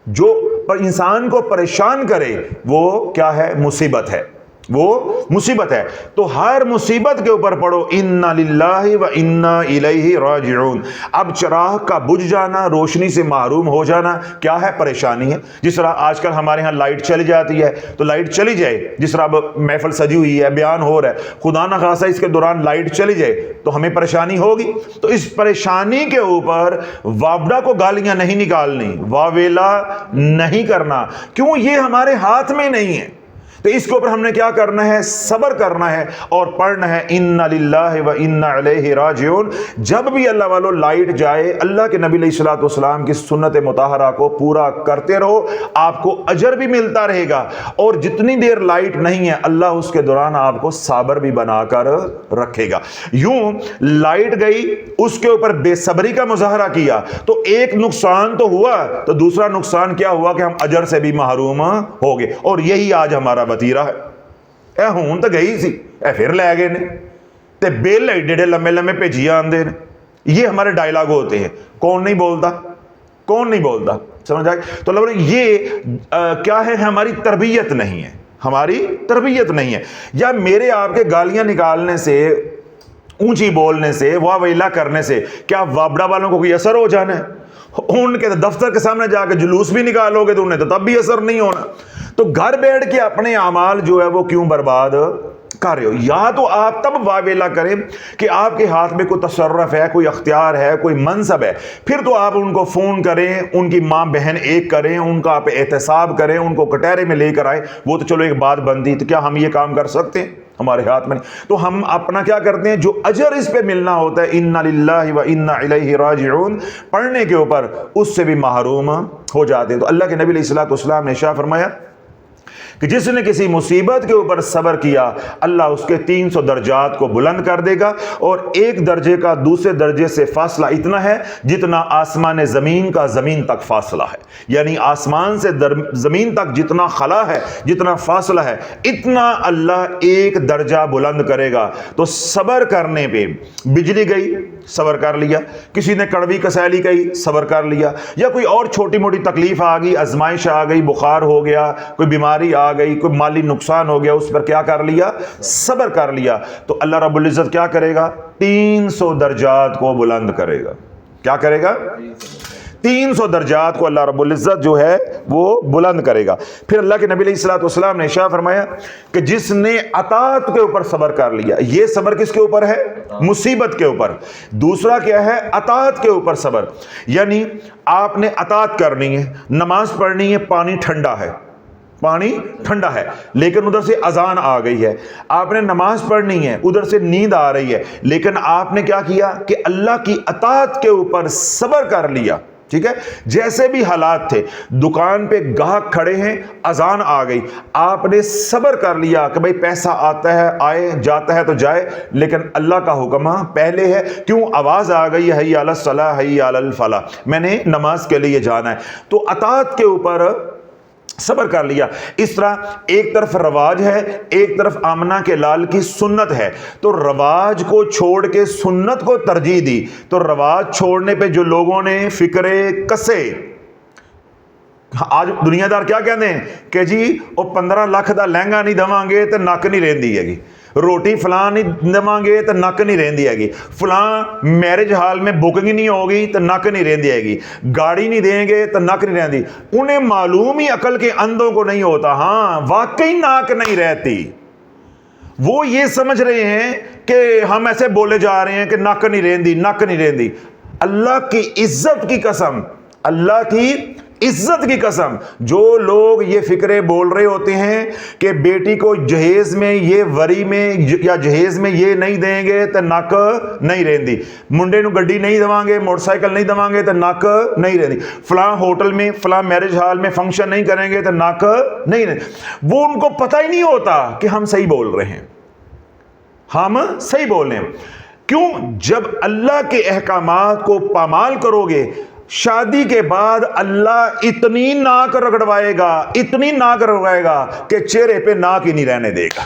Speaker 1: جو انسان کو پریشان کرے، وہ کیا ہے؟ مصیبت ہے، وہ مصیبت ہے۔ تو ہر مصیبت کے اوپر پڑھو انا للہ و انا الیہ راجعون۔ اب چراغ کا بجھ جانا، روشنی سے محروم ہو جانا کیا ہے؟ پریشانی ہے۔ جس طرح آج کل ہمارے ہاں لائٹ چلی جاتی ہے تو لائٹ چلی جائے، جس طرح اب محفل سجی ہوئی ہے، بیان ہو رہا ہے، خدا نہ خاصہ اس کے دوران لائٹ چلی جائے تو ہمیں پریشانی ہوگی۔ تو اس پریشانی کے اوپر وابڈا کو گالیاں نہیں نکالنی، واویلا نہیں کرنا، کیوں؟ یہ ہمارے ہاتھ میں نہیں ہے۔ تو اس کے اوپر ہم نے کیا کرنا ہے؟ صبر کرنا ہے اور پڑھنا ہے انا للہ و انا الیہ راجعون۔ جب بھی اللہ والو لائٹ جائے، اللہ کے نبی علیہ الصلوۃ والسلام کی سنت مطہرہ کو پورا کرتے رہو، آپ کو اجر بھی ملتا رہے گا، اور جتنی دیر لائٹ نہیں ہے اللہ اس کے دوران آپ کو صابر بھی بنا کر رکھے گا۔ یوں لائٹ گئی، اس کے اوپر بے صبری کا مظاہرہ کیا تو ایک نقصان تو ہوا، تو دوسرا نقصان کیا ہوا کہ ہم اجر سے بھی محروم ہو گئے۔ اور یہی آج ہمارا وتیرہ ہے۔ اے ہون تو گئی سی، اے پھر لے گئے نے، تے بل ایڈے لمے لمے بھیجی آندے نے۔ یہ ہمارے ڈائلاگ ہوتے ہیں۔ کون نہیں بولتا؟ کون نہیں بولتا؟ سمجھ آئے؟ تو اللہ یہ کیا ہے؟ ہماری تربیت نہیں ہے، ہماری تربیت نہیں ہے۔ یا میرے آپ کے گالیاں نکالنے سے، اونچی بولنے سے، واویلا کرنے سے کیا وابڈا والوں کو کوئی اثر ہو جانا ہے؟ ان کے دفتر کے سامنے جا کے جلوس بھی نکالو گے تو انہیں تو تب بھی اثر نہیں ہونا۔ تو گھر بیٹھ کے اپنے اعمال جو ہے وہ کیوں برباد کر رہے ہو؟ یا تو آپ تب واویلا کریں کہ آپ کے ہاتھ میں کوئی تصرف ہے، کوئی اختیار ہے، کوئی منصب ہے، پھر تو آپ ان کو فون کریں، ان کی ماں بہن ایک کریں، ان کا آپ احتساب کریں، ان کو کٹہرے میں لے کر آئیں، وہ تو چلو ایک بات بنتی۔ تو کیا ہم یہ کام کر سکتے ہیں؟ ہمارے ہاتھ میں نہیں۔ تو ہم اپنا کیا کرتے ہیں، جو اجر اس پہ ملنا ہوتا ہے انا للہ و انا الیہ راجعون پڑھنے کے اوپر، اس سے بھی محروم ہو جاتے ہیں۔ تو اللہ کے نبی علیہ الصلوۃ والسلام نے ارشاد فرمایا کہ جس نے کسی مصیبت کے اوپر صبر کیا، اللہ اس کے 300 درجات کو بلند کر دے گا، اور ایک درجے کا دوسرے درجے سے فاصلہ اتنا ہے جتنا آسمان زمین کا زمین تک فاصلہ ہے۔ یعنی آسمان سے زمین تک جتنا خلا ہے، جتنا فاصلہ ہے، اتنا اللہ ایک درجہ بلند کرے گا۔ تو صبر کرنے پہ، بجلی گئی صبر کر لیا، کسی نے کڑوی کسیلی گئی صبر کر لیا، یا کوئی اور چھوٹی موٹی تکلیف آ گئی، آزمائش آ گئی، بخار ہو گیا، کوئی بیماری آ گئی، کوئی مالی نقصان ہو گیا، اس پر کیا کر لیا؟ صبر کر لیا، تو اللہ رب العزت کیا کرے گا؟ 300 درجات کو بلند کرے گا۔ کیا کرے گا؟ 300 درجات کو اللہ رب العزت جو ہے وہ بلند کرے گا۔ پھر اللہ کے نبی علیہ الصلوۃ والسلام نے ارشاد فرمایا کہ جس نے اطاعت کے اوپر صبر کر لیا، یہ صبر کس کے اوپر ہے؟ مصیبت کے اوپر۔ دوسرا کیا ہے؟ اطاعت کے اوپر صبر، یعنی آپ نے اطاعت کرنی ہے، نماز پڑھنی ہے، پانی ٹھنڈا ہے، پانی ٹھنڈا ہے، لیکن ادھر سے اذان آ گئی ہے، آپ نے نماز پڑھنی ہے، ادھر سے نیند آ رہی ہے، لیکن آپ نے کیا کیا کہ اللہ کی اطاعت کے اوپر صبر کر لیا۔ ٹھیک ہے، جیسے بھی حالات تھے، دکان پہ گاہک کھڑے ہیں، اذان آ گئی، آپ نے صبر کر لیا کہ بھئی پیسہ آتا ہے آئے، جاتا ہے تو جائے، لیکن اللہ کا حکم پہلے ہے، کیوں؟ آواز آ گئی ہے حی علی الصلاۃ حی علی الفلاح، میں نے نماز کے لیے جانا ہے، تو اطاعت کے اوپر صبر کر لیا۔ اس طرح ایک طرف رواج ہے، ایک طرف آمنہ کے لال کی سنت ہے، تو رواج کو چھوڑ کے سنت کو ترجیح دی، تو رواج چھوڑنے پہ جو لوگوں نے فکرے کسے، آج دنیا دار کیا کہتے ہیں کہ جی وہ 15 لاکھ دا لہنگا نہیں دواں گے تو نک نہیں رہندی ہے گی، روٹی فلاں نہیں دواں گے تو نک نہیں رہندی ہے گی، فلاں میرج ہال میں بکنگ نہیں ہوگی تو نک نہیں رہندی ہے گی، گاڑی نہیں دیں گے تو نک نہیں رہندی۔ انہیں معلوم ہی عقل کے اندھوں کو نہیں ہوتا، ہاں واقعی ناک نہیں رہتی، وہ یہ سمجھ رہے ہیں کہ ہم ایسے بولے جا رہے ہیں کہ نک نہیں رہندی، نک نہیں رہندی۔ اللہ کی عزت کی قسم، اللہ کی عزت کی قسم، جو لوگ یہ فکرے بول رہے ہوتے ہیں کہ بیٹی کو جہیز میں یہ وری میں یا جہیز میں یہ نہیں دیں گے تو نک نہیں رہندی، منڈے نو گڈی نہیں دواں گے، موٹر سائیکل نہیں دواں گے تو نک نہیں رہندی، فلاں ہوٹل میں فلاں میرج ہال میں فنکشن نہیں کریں گے تو نک نہیں رہندی، وہ ان کو پتہ ہی نہیں ہوتا کہ ہم صحیح بول رہے ہیں، ہم صحیح بول رہے ہیں۔ کیوں؟ جب اللہ کے احکامات کو پامال کرو گے، شادی کے بعد اللہ اتنی ناک رگڑوائے گا، اتنی ناک رگڑوائے گا کہ چہرے پہ ناک ہی نہیں رہنے دے گا،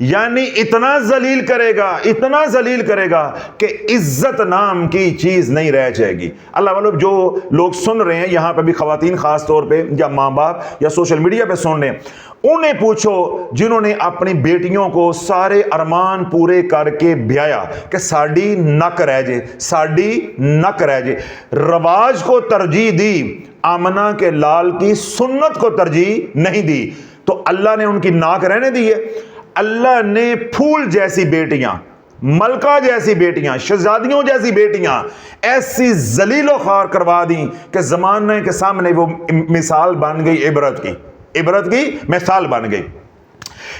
Speaker 1: یعنی اتنا ذلیل کرے گا، اتنا ذلیل کرے گا کہ عزت نام کی چیز نہیں رہ جائے گی۔ اللہ والو، جو لوگ سن رہے ہیں یہاں پہ بھی، خواتین خاص طور پہ، یا ماں باپ یا سوشل میڈیا پہ سن رہے ہیں، انہیں پوچھو جنہوں نے اپنی بیٹیوں کو سارے ارمان پورے کر کے بیایا کہ ساڑی نک رہ جائے، ساڑی نک رہ جائے، رواج کو ترجیح دی، آمنہ کے لال کی سنت کو ترجیح نہیں دی، تو اللہ نے ان کی ناک رہنے دی ہے۔ اللہ نے پھول جیسی بیٹیاں، ملکہ جیسی بیٹیاں، شہزادیوں جیسی بیٹیاں ایسی ذلیل و خوار کروا دیں کہ زمانے کے سامنے وہ مثال بن گئی، عبرت کی مثال بن گئی۔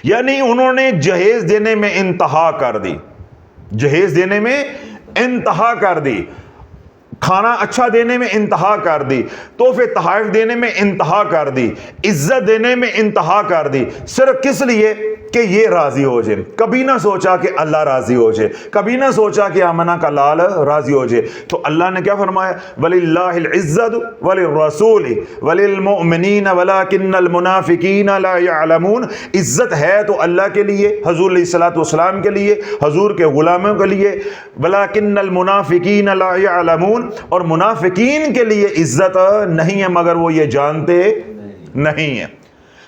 Speaker 1: یعنی انہوں نے جہیز دینے میں انتہا کر دی، جہیز دینے میں انتہا کر دی، کھانا اچھا دینے میں انتہا کر دی، تحفے تحائف دینے میں انتہا کر دی، عزت دینے میں انتہا کر دی، صرف کس لیے کہ یہ راضی ہو جائے۔ کبھی نہ سوچا کہ اللہ راضی ہو جائے، کبھی نہ سوچا کہ آمنہ کا لال راضی ہو جائے۔ تو اللہ نے کیا فرمایا؟ وَلِلَّهِ الْعِزَّةُ وَلِلرَّسُولِ وَلِلْمُؤْمِنِينَ وَلَكِنَّ الْمُنَافِقِينَ لَا يَعْلَمُونَ۔ عزت ہے تو اللہ کے لیے، حضور علیہ الصلوۃ والسلام کے لیے، حضور کے غلاموں کے لیے، وَلَكِنَّ الْمُنَافِقِينَ لَا يَعْلَمُونَ، اور منافقین کے لیے عزت نہیں ہے مگر وہ یہ جانتے نہیں ہیں۔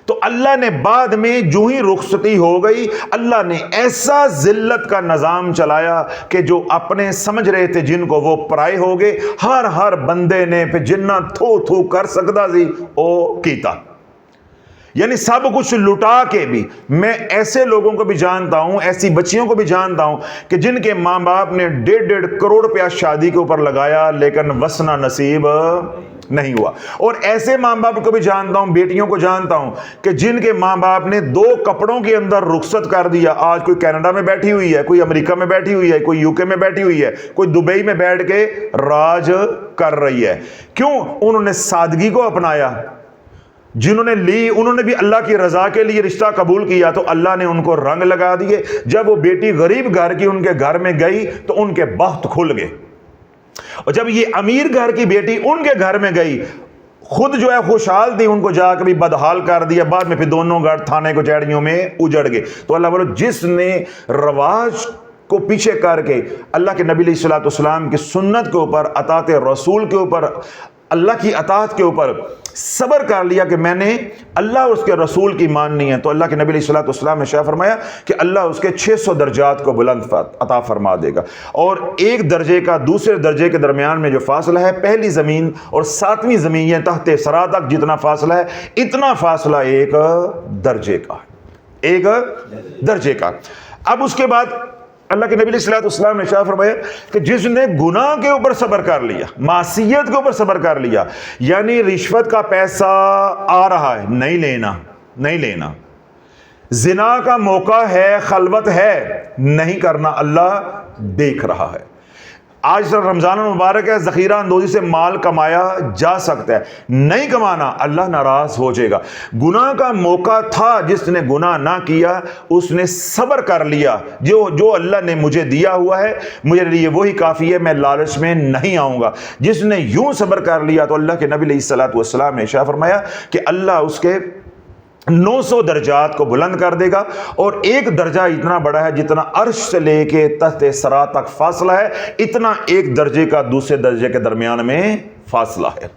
Speaker 1: تو اللہ نے بعد میں جو ہی رخصتی ہو گئی، اللہ نے ایسا ذلت کا نظام چلایا کہ جو اپنے سمجھ رہے تھے جن کو وہ پرائے ہو گئے، ہر بندے نے پہ جنہ تھو کر سکتا سی او کیتا۔ یعنی سب کچھ لٹا کے بھی. میں ایسے لوگوں کو بھی جانتا ہوں, ایسی بچیوں کو بھی جانتا ہوں کہ جن کے ماں باپ نے 1.5 کروڑ روپیہ شادی کے اوپر لگایا لیکن وسنا نصیب نہیں ہوا. اور ایسے ماں باپ کو بھی جانتا ہوں, بیٹیوں کو جانتا ہوں کہ جن کے ماں باپ نے 2 کپڑوں کے اندر رخصت کر دیا. آج کوئی کینیڈا میں بیٹھی ہوئی ہے, کوئی امریکہ میں بیٹھی ہوئی ہے, کوئی UK میں بیٹھی ہوئی ہے, کوئی دبئی میں بیٹھ کے راج کر رہی ہے. کیوں؟ انہوں نے سادگی کو اپنایا. جنہوں نے لی انہوں نے بھی اللہ کی رضا کے لیے رشتہ قبول کیا تو اللہ نے ان کو رنگ لگا دیے. جب وہ بیٹی غریب گھر کی ان کے گھر میں گئی تو ان کے بخت کھل گئے. اور جب یہ امیر گھر کی بیٹی ان کے گھر میں گئی, خود جو ہے خوشحال تھی, ان کو جا کے بھی بدحال کر دیا. بعد میں پھر دونوں گھر تھانے کو چیڑیوں میں اجڑ گئے. تو اللہ بولو, جس نے رواج کو پیچھے کر کے اللہ کے نبی علیہ السلام کی سنت کے اوپر, اطاعت رسول کے اوپر, اللہ کی اطاعت کے اوپر صبر کر لیا کہ میں نے اللہ اور اس کے رسول کی ماننی ہے, تو اللہ کے نبی علیہ السلام نے شاہ فرمایا کہ اللہ اس کے 600 درجات کو بلند عطا فرما دے گا. اور ایک درجے کا دوسرے درجے کے درمیان میں جو فاصلہ ہے, پہلی زمین اور 7ویں زمین یا تحت سرا تک جتنا فاصلہ ہے, اتنا فاصلہ ایک درجے کا, ایک درجے کا. اب اس کے بعد اللہ کے نبی علیہ السلام نے شاہ فرمایا کہ جس نے گناہ کے اوپر صبر کر لیا, معصیت کے اوپر صبر کر لیا, یعنی رشوت کا پیسہ آ رہا ہے, نہیں لینا, زنا کا موقع ہے, خلوت ہے, نہیں کرنا, اللہ دیکھ رہا ہے. آج رمضان المبارک ہے, ذخیرہ اندوزی سے مال کمایا جا سکتا ہے, نہیں کمانا, اللہ ناراض ہو جائے گا. گناہ کا موقع تھا, جس نے گناہ نہ کیا اس نے صبر کر لیا, جو اللہ نے مجھے دیا ہوا ہے مجھے لیے وہی کافی ہے, میں لالچ میں نہیں آؤں گا. جس نے یوں صبر کر لیا تو اللہ کے نبی علیہ السلام نے ارشاد فرمایا کہ اللہ اس کے 900 درجات کو بلند کر دے گا. اور ایک درجہ اتنا بڑا ہے جتنا عرش سے لے کے تحت سرا تک فاصلہ ہے, اتنا ایک درجے کا دوسرے درجے کے درمیان میں فاصلہ ہے.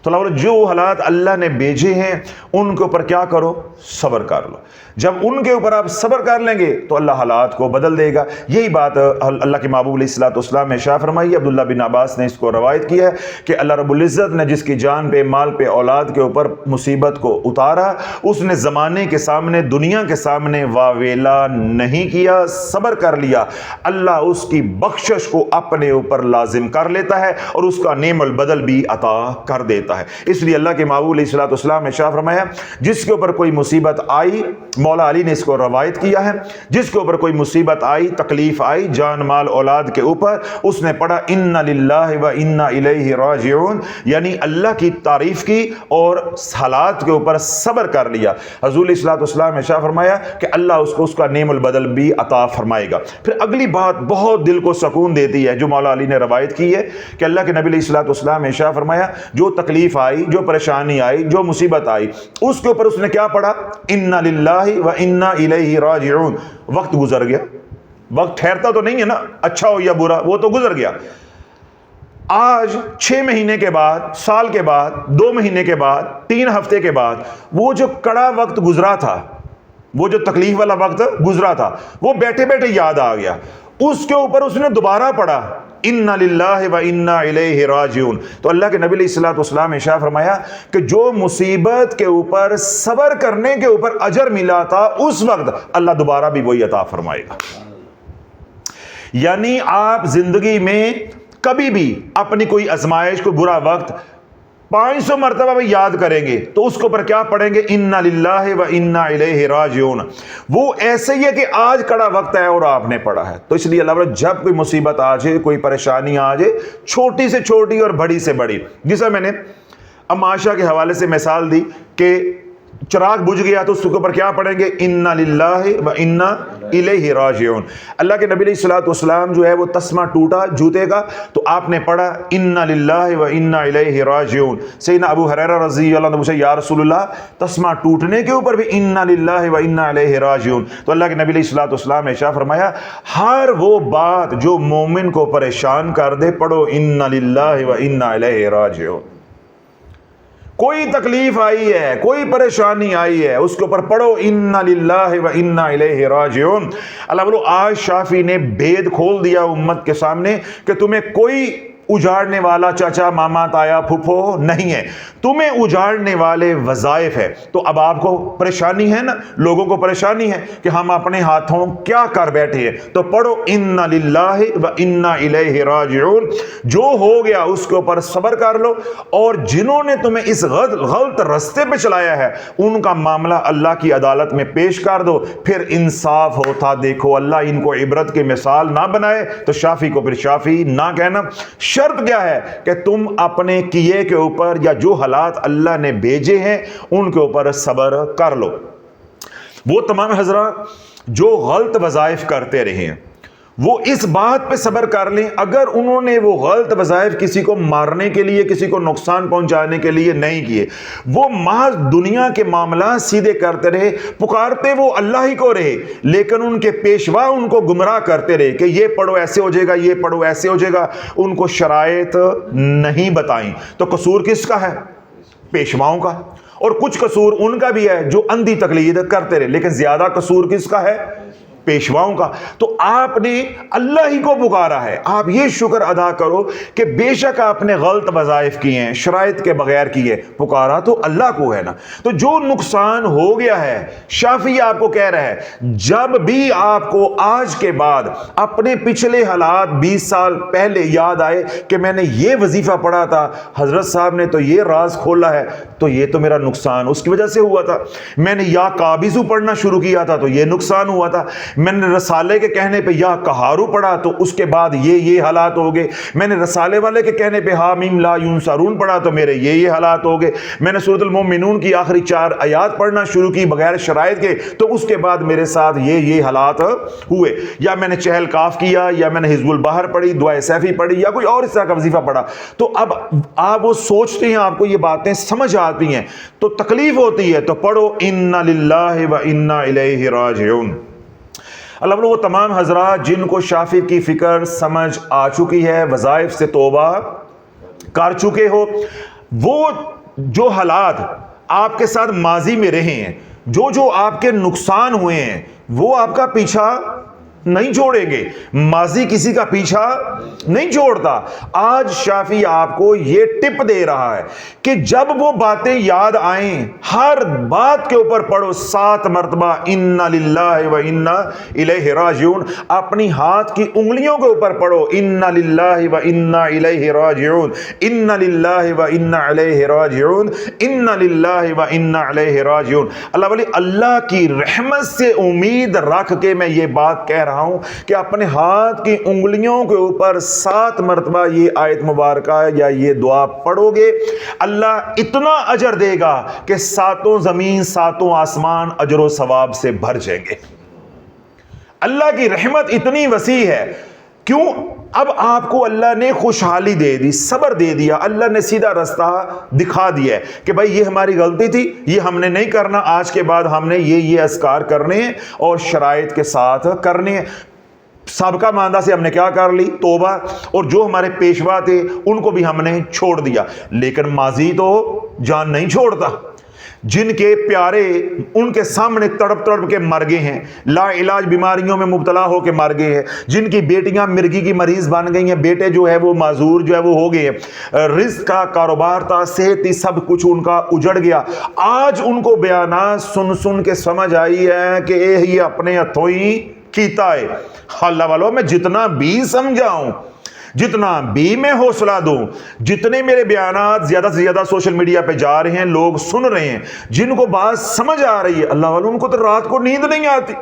Speaker 1: تو اللہ جو حالات اللہ نے بھیجے ہیں ان کے اوپر کیا کرو, صبر کر لو. جب ان کے اوپر آپ صبر کر لیں گے تو اللہ حالات کو بدل دے گا. یہی بات اللہ کے محبوب علیہ السلام نے ارشاد فرمائی. عبداللہ بن عباس نے اس کو روایت کیا ہے کہ اللہ رب العزت نے جس کی جان پہ, مال پہ, اولاد کے اوپر مصیبت کو اتارا, اس نے زمانے کے سامنے, دنیا کے سامنے واویلا نہیں کیا, صبر کر لیا. اللہ اس کی بخشش کو اپنے اوپر لازم کر لیتا ہے اور اس کا نعم البدل بھی عطا کر دیتا ہے. اس لیے اللہ کے محبوب علیہ السلام نے ارشاد فرمایا جس کے اوپر کوئی مصیبت آئی, مولا علی نے اس کو روایت کیا ہے, جس کے اوپر کوئی مصیبت آئی, تکلیف آئی جان مال اولاد کے اوپر, اس نے پڑھا انا للہ و انا الیہ راجعون, یعنی اللہ کی تعریف کی اور حالات کے اوپر صبر کر لیا. حضور علیہ السلام نے ارشاد فرمایا کہ اللہ اس کو اس کا نعم البدل بھی عطا فرمائے گا. پھر اگلی بات بہت دل کو سکون دیتی ہے جو مولا علی نے روایت کی ہے کہ اللہ کے نبی علیہ السلام نے ارشاد فرمایا جو تکلیف آئی, جو پریشانی آئی, جو مصیبت آئی, اس کے اوپر اس نے کیا پڑھا, انا للہ و انا الیہ راجعون. وقت گزر گیا, وقت ٹھہرتا تو نہیں ہے نا, اچھا ہو یا برا, وہ تو گزر گیا. آج 6 مہینے کے بعد, سال کے بعد, 2 مہینے کے بعد, 3 ہفتے کے بعد, وہ جو کڑا وقت گزرا تھا, وہ جو تکلیف والا وقت گزرا تھا, وہ بیٹھے بیٹھے یاد آ گیا. اس کے اوپر اس نے دوبارہ پڑھا انا للہ و انا الیہ راجعون. تو اللہ کے نبی علیہ السلام نے ارشاد فرمایا کہ جو مصیبت کے اوپر صبر کرنے کے اوپر اجر ملا تھا, اس وقت اللہ دوبارہ بھی وہی عطا فرمائے گا. یعنی آپ زندگی میں کبھی بھی اپنی کوئی آزمائش, کوئی برا وقت 500 مرتبہ بھی یاد کریں گے تو اس کے اوپر کیا پڑھیں گے, انا للہ و انا الیہ راجعون. وہ ایسے ہی ہے کہ آج کڑا وقت ہے اور آپ نے پڑھا ہے. تو اس لیے اللہ تعالیٰ جب کوئی مصیبت آ جائے, کوئی پریشانی آ جائے, چھوٹی سے چھوٹی اور بڑی سے بڑی, جیسا میں نے معاشہ کے حوالے سے مثال دی کہ چراغ بجھ گیا تو اس کے اوپر کیا پڑھیں گے, انا للہ و انا الیہ راجعون. اللہ کے نبی علیہ السلام جو ہے وہ تسمہ ٹوٹا جوتے کا تو آپ نے پڑھا انا للہ و انا الیہ راجعون. سیدنا ابو ہریرہ رضی اللہ عنہ پوچھا یا رسول اللہ تسمہ ٹوٹنے کے اوپر بھی انا للہ و انا الیہ راجعون. تو اللہ کے نبی علیہ السلام نے ارشاد فرمایا ہر وہ بات جو مومن کو پریشان کر دے پڑھو انا للہ و انا الیہ راجعون. کوئی تکلیف آئی ہے, کوئی پریشانی آئی ہے, اس کے اوپر پڑھو انا للہ و انا الیہ راجعون. اللہ بولو آج شافی نے بھید کھول دیا امت کے سامنے کہ تمہیں کوئی اجاڑنے والا چاچا ماما تایا پھپھو نہیں ہے، تمہیں اجاڑنے والے وظائف ہے۔ تو اب آپ کو پریشانی ہے نا، لوگوں کو پریشانی ہے کہ ہم اپنے ہاتھوں کیا کر بیٹھے ہیں، تو پڑھو انا للہ و انا الیہ راجعون، جو ہو گیا اس کے اوپر صبر کر لو، اور جنہوں نے تمہیں اس غلط رستے پہ چلایا ہے ان کا معاملہ اللہ کی عدالت میں پیش کر دو، پھر انصاف ہوتا دیکھو۔ اللہ ان کو عبرت کی مثال نہ بنائے تو شافی کو پھر شافی نہ کہنا۔ شرط کیا ہے کہ تم اپنے کیے کے اوپر یا جو حالات اللہ نے بھیجے ہیں ان کے اوپر صبر کر لو۔ وہ تمام حضرات جو غلط وظائف کرتے رہے ہیں وہ اس بات پہ صبر کر لیں، اگر انہوں نے وہ غلط وظائف کسی کو مارنے کے لیے، کسی کو نقصان پہنچانے کے لیے نہیں کیے، وہ محض دنیا کے معاملات سیدھے کرتے رہے، پکارتے وہ اللہ ہی کو رہے، لیکن ان کے پیشوا ان کو گمراہ کرتے رہے کہ یہ پڑھو ایسے ہو جائے گا، یہ پڑھو ایسے ہو جائے گا، ان کو شرائط نہیں بتائیں، تو قصور کس کا ہے؟ پیشواؤں کا۔ اور کچھ قصور ان کا بھی ہے جو اندھی تقلید کرتے رہے، لیکن زیادہ قصور کس کا ہے؟ پیشواؤں کا۔ تو آپ نے اللہ ہی کو پکارا ہے، آپ یہ شکر ادا کرو کہ بے شک آپ نے غلط وظائف کیے ہیں، شرائط کے بغیر کیے، پکارا تو اللہ کو ہے نا۔ تو جو نقصان ہو گیا ہے، شافی آپ کو کہہ رہا ہے جب بھی آپ کو آج کے بعد اپنے پچھلے حالات 20 سال پہلے یاد آئے کہ میں نے یہ وظیفہ پڑھا تھا، حضرت صاحب نے تو یہ راز کھولا ہے، تو یہ تو میرا نقصان اس کی وجہ سے ہوا تھا، میں نے یا قابضو پڑھنا شروع کیا تھا تو یہ نقصان ہوا تھا، میں نے رسالے کے کہنے پہ یا قہارو پڑھا تو اس کے بعد یہ حالات ہو گئے، میں نے رسالے والے کے کہنے پہ حامیم لا ینصرون پڑھا تو میرے یہ حالات ہو گئے، میں نے سورۃ المؤمنون کی آخری 4 آیات پڑھنا شروع کی بغیر شرائط کے تو اس کے بعد میرے ساتھ یہ حالات ہوئے، یا میں نے چہل کاف کیا، یا میں نے حزب البحر پڑھی، دعائے سیفی پڑھی، یا کوئی اور اس طرح کا وظیفہ پڑھا، تو اب آپ وہ سوچتے ہیں، آپ کو یہ باتیں سمجھ آتی ہیں تو تکلیف ہوتی ہے، تو پڑھو انا للہ و انا الیہ راجعون۔ اللہ وہ تمام حضرات جن کو شافی کی فکر سمجھ آ چکی ہے، وظائف سے توبہ کر چکے ہو، وہ جو حالات آپ کے ساتھ ماضی میں رہے ہیں، جو آپ کے نقصان ہوئے ہیں، وہ آپ کا پیچھا نہیں چھوڑیں گے، ماضی کسی کا پیچھا نہیں چھوڑتا۔ آج شافی آپ کو یہ ٹپ دے رہا ہے کہ جب وہ باتیں یاد آئیں، ہر بات کے اوپر پڑھو 7 مرتبہ انا للہ و انا الیہ راجعون، اپنی ہاتھ کی انگلیوں کے اوپر پڑھو انا للہ و انا الیہ راجعون، انا للہ و انا الیہ راجعون، انا للہ و انا الیہ راجعون۔ اللہ کی رحمت سے امید رکھ کے میں یہ بات کہہ رہا ہوں کہ اپنے ہاتھ کی انگلیوں کے اوپر 7 مرتبہ یہ آیت مبارکہ یا یہ دعا پڑھو گے، اللہ اتنا اجر دے گا کہ 7 زمین 7 آسمان اجر و ثواب سے بھر جائیں گے۔ اللہ کی رحمت اتنی وسیع ہے، کیوں؟ اب آپ کو اللہ نے خوشحالی دے دی، صبر دے دیا، اللہ نے سیدھا رستہ دکھا دیا ہے کہ بھائی یہ ہماری غلطی تھی، یہ ہم نے نہیں کرنا، آج کے بعد ہم نے یہ اذکار کرنے ہیں اور شرائط کے ساتھ کرنے ہیں۔ سابقہ ماندہ سے ہم نے کیا کر لی؟ توبہ، اور جو ہمارے پیشوا تھے ان کو بھی ہم نے چھوڑ دیا، لیکن ماضی تو جان نہیں چھوڑتا۔ جن کے پیارے ان کے سامنے تڑپ تڑپ کے مر گئے ہیں، لا علاج بیماریوں میں مبتلا ہو کے مر گئے ہیں، جن کی بیٹیاں مرگی کی مریض بن گئی ہیں، بیٹے جو ہے وہ معذور جو ہے وہ ہو گئے ہیں، رزق کا کاروبار تھا، صحت تھی، سب کچھ ان کا اجڑ گیا، آج ان کو بیانات سن کے سمجھ آئی ہے کہ یہ اپنے ہتھوں ہی کیتا ہے۔ اللہ والو میں جتنا بھی سمجھاؤں، جتنا بھی میں حوصلہ دوں، جتنے میرے بیانات زیادہ سے زیادہ سوشل میڈیا پہ جا رہے ہیں، لوگ سن رہے ہیں، جن کو بات سمجھ آ رہی ہے، اللہ والوں ان کو تو رات کو نیند نہیں آتی۔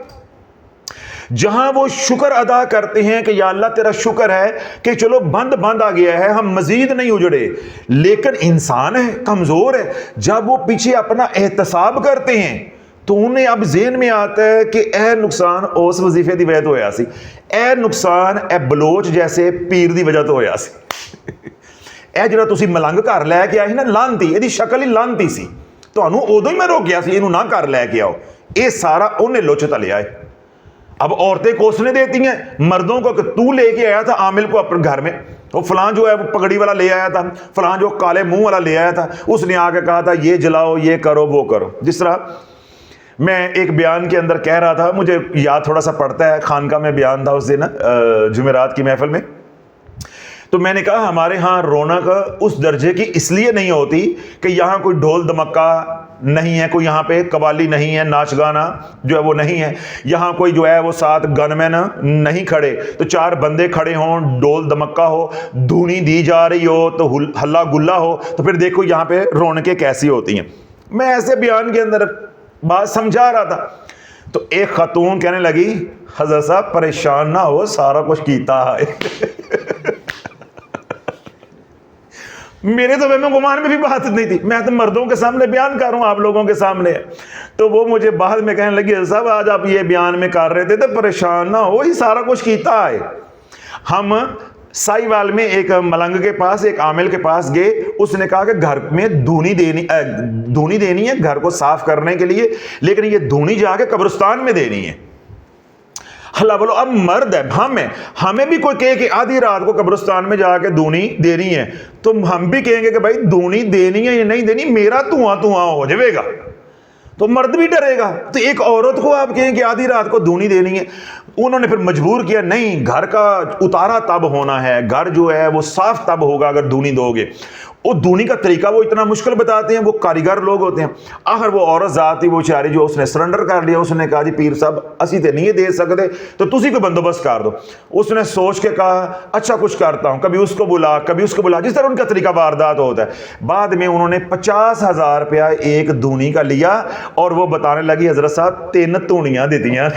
Speaker 1: جہاں وہ شکر ادا کرتے ہیں کہ یا اللہ تیرا شکر ہے کہ چلو بند آ گیا ہے، ہم مزید نہیں اجڑے، لیکن انسان ہے، کمزور ہے، جب وہ پیچھے اپنا احتساب کرتے ہیں تو انہیں اب ذہن میں آتا ہے کہ اے نقصان اس وظیفے دی وجہ تو ہویا سی، اے نقصان اے بلوچ جیسے پیر دی وجہ تو ہویا سی، اے جڑا تسی ملنگ گھر لے کے آئے نا لانتی، یہ دی شکل ہی لانتی سی، تانوں ادو ہی میں روکیا سی اینوں نہ گھر لے کے آؤ، یہ سارا انہیں لچ تلیا ہے۔ اب عورتیں کوسنے دیتی ہیں مردوں کو کہ تو لے کے آیا تھا عامل کو اپنے گھر میں، وہ فلاں جو ہے وہ پگڑی والا لے آیا تھا، فلاں جو کالے منہ والا لے آیا تھا، اس نے آ کے کہا تھا یہ جلاؤ، یہ کرو، وہ کرو۔ جس طرح میں ایک بیان کے اندر کہہ رہا تھا، مجھے یاد تھوڑا سا پڑتا ہے، خانقاہ میں بیان تھا اس دن جمعرات کی محفل میں، تو میں نے کہا ہمارے ہاں رونق اس درجے کی اس لیے نہیں ہوتی کہ یہاں کوئی ڈھول دمکا نہیں ہے، کوئی یہاں پہ قوالی نہیں ہے، ناچ گانا جو ہے وہ نہیں ہے، یہاں کوئی جو ہے وہ 7 گن مین نہیں کھڑے تو 4 بندے کھڑے ہوں، ڈھول دمکا ہو، دھونی دی جا رہی ہو تو ہلا گلا ہو، تو پھر دیکھو یہاں پہ رونقیں کیسی ہوتی ہیں۔ میں ایسے بیان کے اندر بات سمجھا رہا تھا تو ایک خاتون کہنے لگی حضرت صاحب پریشان نہ ہو، سارا کچھ کیتا ہے۔ میرے تو میں گمان میں بھی بات نہیں تھی، میں تو مردوں کے سامنے بیان کر رہا ہوں، آپ لوگوں کے سامنے۔ تو وہ مجھے بعد میں کہنے لگی صاحب آج آپ یہ بیان میں کر رہے تھے تو پریشان نہ ہو، ہی سارا کچھ کیتا ہے۔ ہم سائی وال میں ایک ملنگ کے پاس، ایک عامل کے پاس گئے، اس نے کہا کہ گھر میں دھونی دینی ہے گھر کو صاف کرنے کے لیے، لیکن یہ دھونی جا کے قبرستان میں دینی ہے۔ اللہ بولو اب مرد ہے، ہمیں بھی کوئی کہے کہ آدھی رات کو قبرستان میں جا کے دھونی دینی ہے، تو ہم بھی کہیں گے کہ بھائی دھونی دینی ہے یا نہیں دینی، میرا دھواں ہو جائے گا تو مرد بھی ڈرے گا۔ تو ایک عورت کو آپ کہیں کہ آدھی رات کو دھونی دینی ہے، انہوں نے پھر مجبور کیا نہیں، گھر کا اتارا تب ہونا ہے، گھر جو ہے وہ صاف تب ہوگا اگر دھونی دو گے۔ وہ دھونی کا طریقہ وہ اتنا مشکل بتاتے ہیں، وہ کاریگر لوگ ہوتے ہیں۔ آخر وہ عورت ذات تھی وہ چاری جو اس نے سرنڈر کر لیا، اس نے کہا جی پیر صاحب اسی تے نہیں دے سکتے تو تسی کو بندوبست کر دو۔ اس نے سوچ کے کہا اچھا کچھ کرتا ہوں، کبھی اس کو بلا کبھی اس کو بلا، جس طرح ان کا طریقہ واردات ہوتا ہے۔ بعد میں انہوں نے 50,000 روپیہ ایک دھونی کا لیا اور وہ بتانے لگی حضرت صاحب 3 دھونیاں دیتیاں۔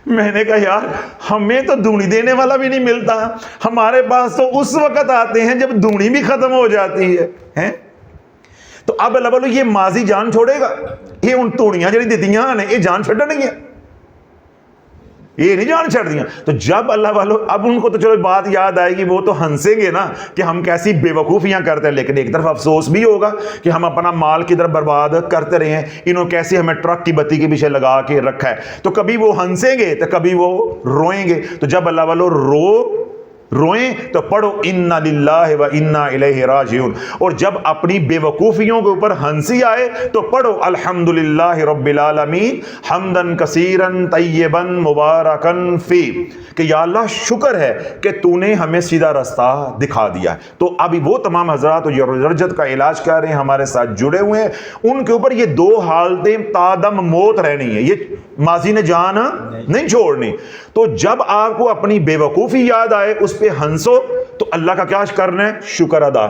Speaker 1: میں نے کہا یار ہمیں تو دھونی دینے والا بھی نہیں ملتا، ہمارے پاس تو اس وقت آتے ہیں جب دھونی بھی ختم ہو جاتی ہے۔ تو اب اللہ بولو یہ ماضی جان چھوڑے گا، یہ ان دھونیاں جڑی دیتیاں نے یہ جان چھڑا نہیں ہے، یہ نہیں جان چھڑ دیا۔ تو جب اللہ والو اب ان کو تو چلو بات یاد آئے گی، وہ تو ہنسیں گے نا کہ ہم کیسی بے وقوفیاں کرتے ہیں، لیکن ایک طرف افسوس بھی ہوگا کہ ہم اپنا مال کی طرف برباد کرتے رہے ہیں، انہوں کیسے ہمیں ٹرک کی بتی کے پیچھے لگا کے رکھا ہے۔ تو کبھی وہ ہنسیں گے تو کبھی وہ روئیں گے۔ تو جب اللہ والو روئیں تو پڑھو انا للہ و انا الیہ راجعون، اور جب اپنی بے وقوفیوں کے اوپر ہنسی آئے تو پڑھو الحمدللہ رب العالمین حمدن کثیرن طیبن مبارکن فی، کہ یا اللہ شکر ہے کہ تو نے ہمیں سیدھا رستہ دکھا دیا ہے۔ تو ابھی وہ تمام حضرات جو رجت کا علاج کر رہے ہیں ہمارے ساتھ جڑے ہوئے ہیں، ان کے اوپر یہ 2 حالتیں تادم موت رہنی ہے، یہ ماضی نے جان نہیں چھوڑنی۔ تو جب آپ کو اپنی بے وقوفی یاد آئے اس پہ ہنسو، تو اللہ کا کیا کرنا ہے؟ شکر ادا۔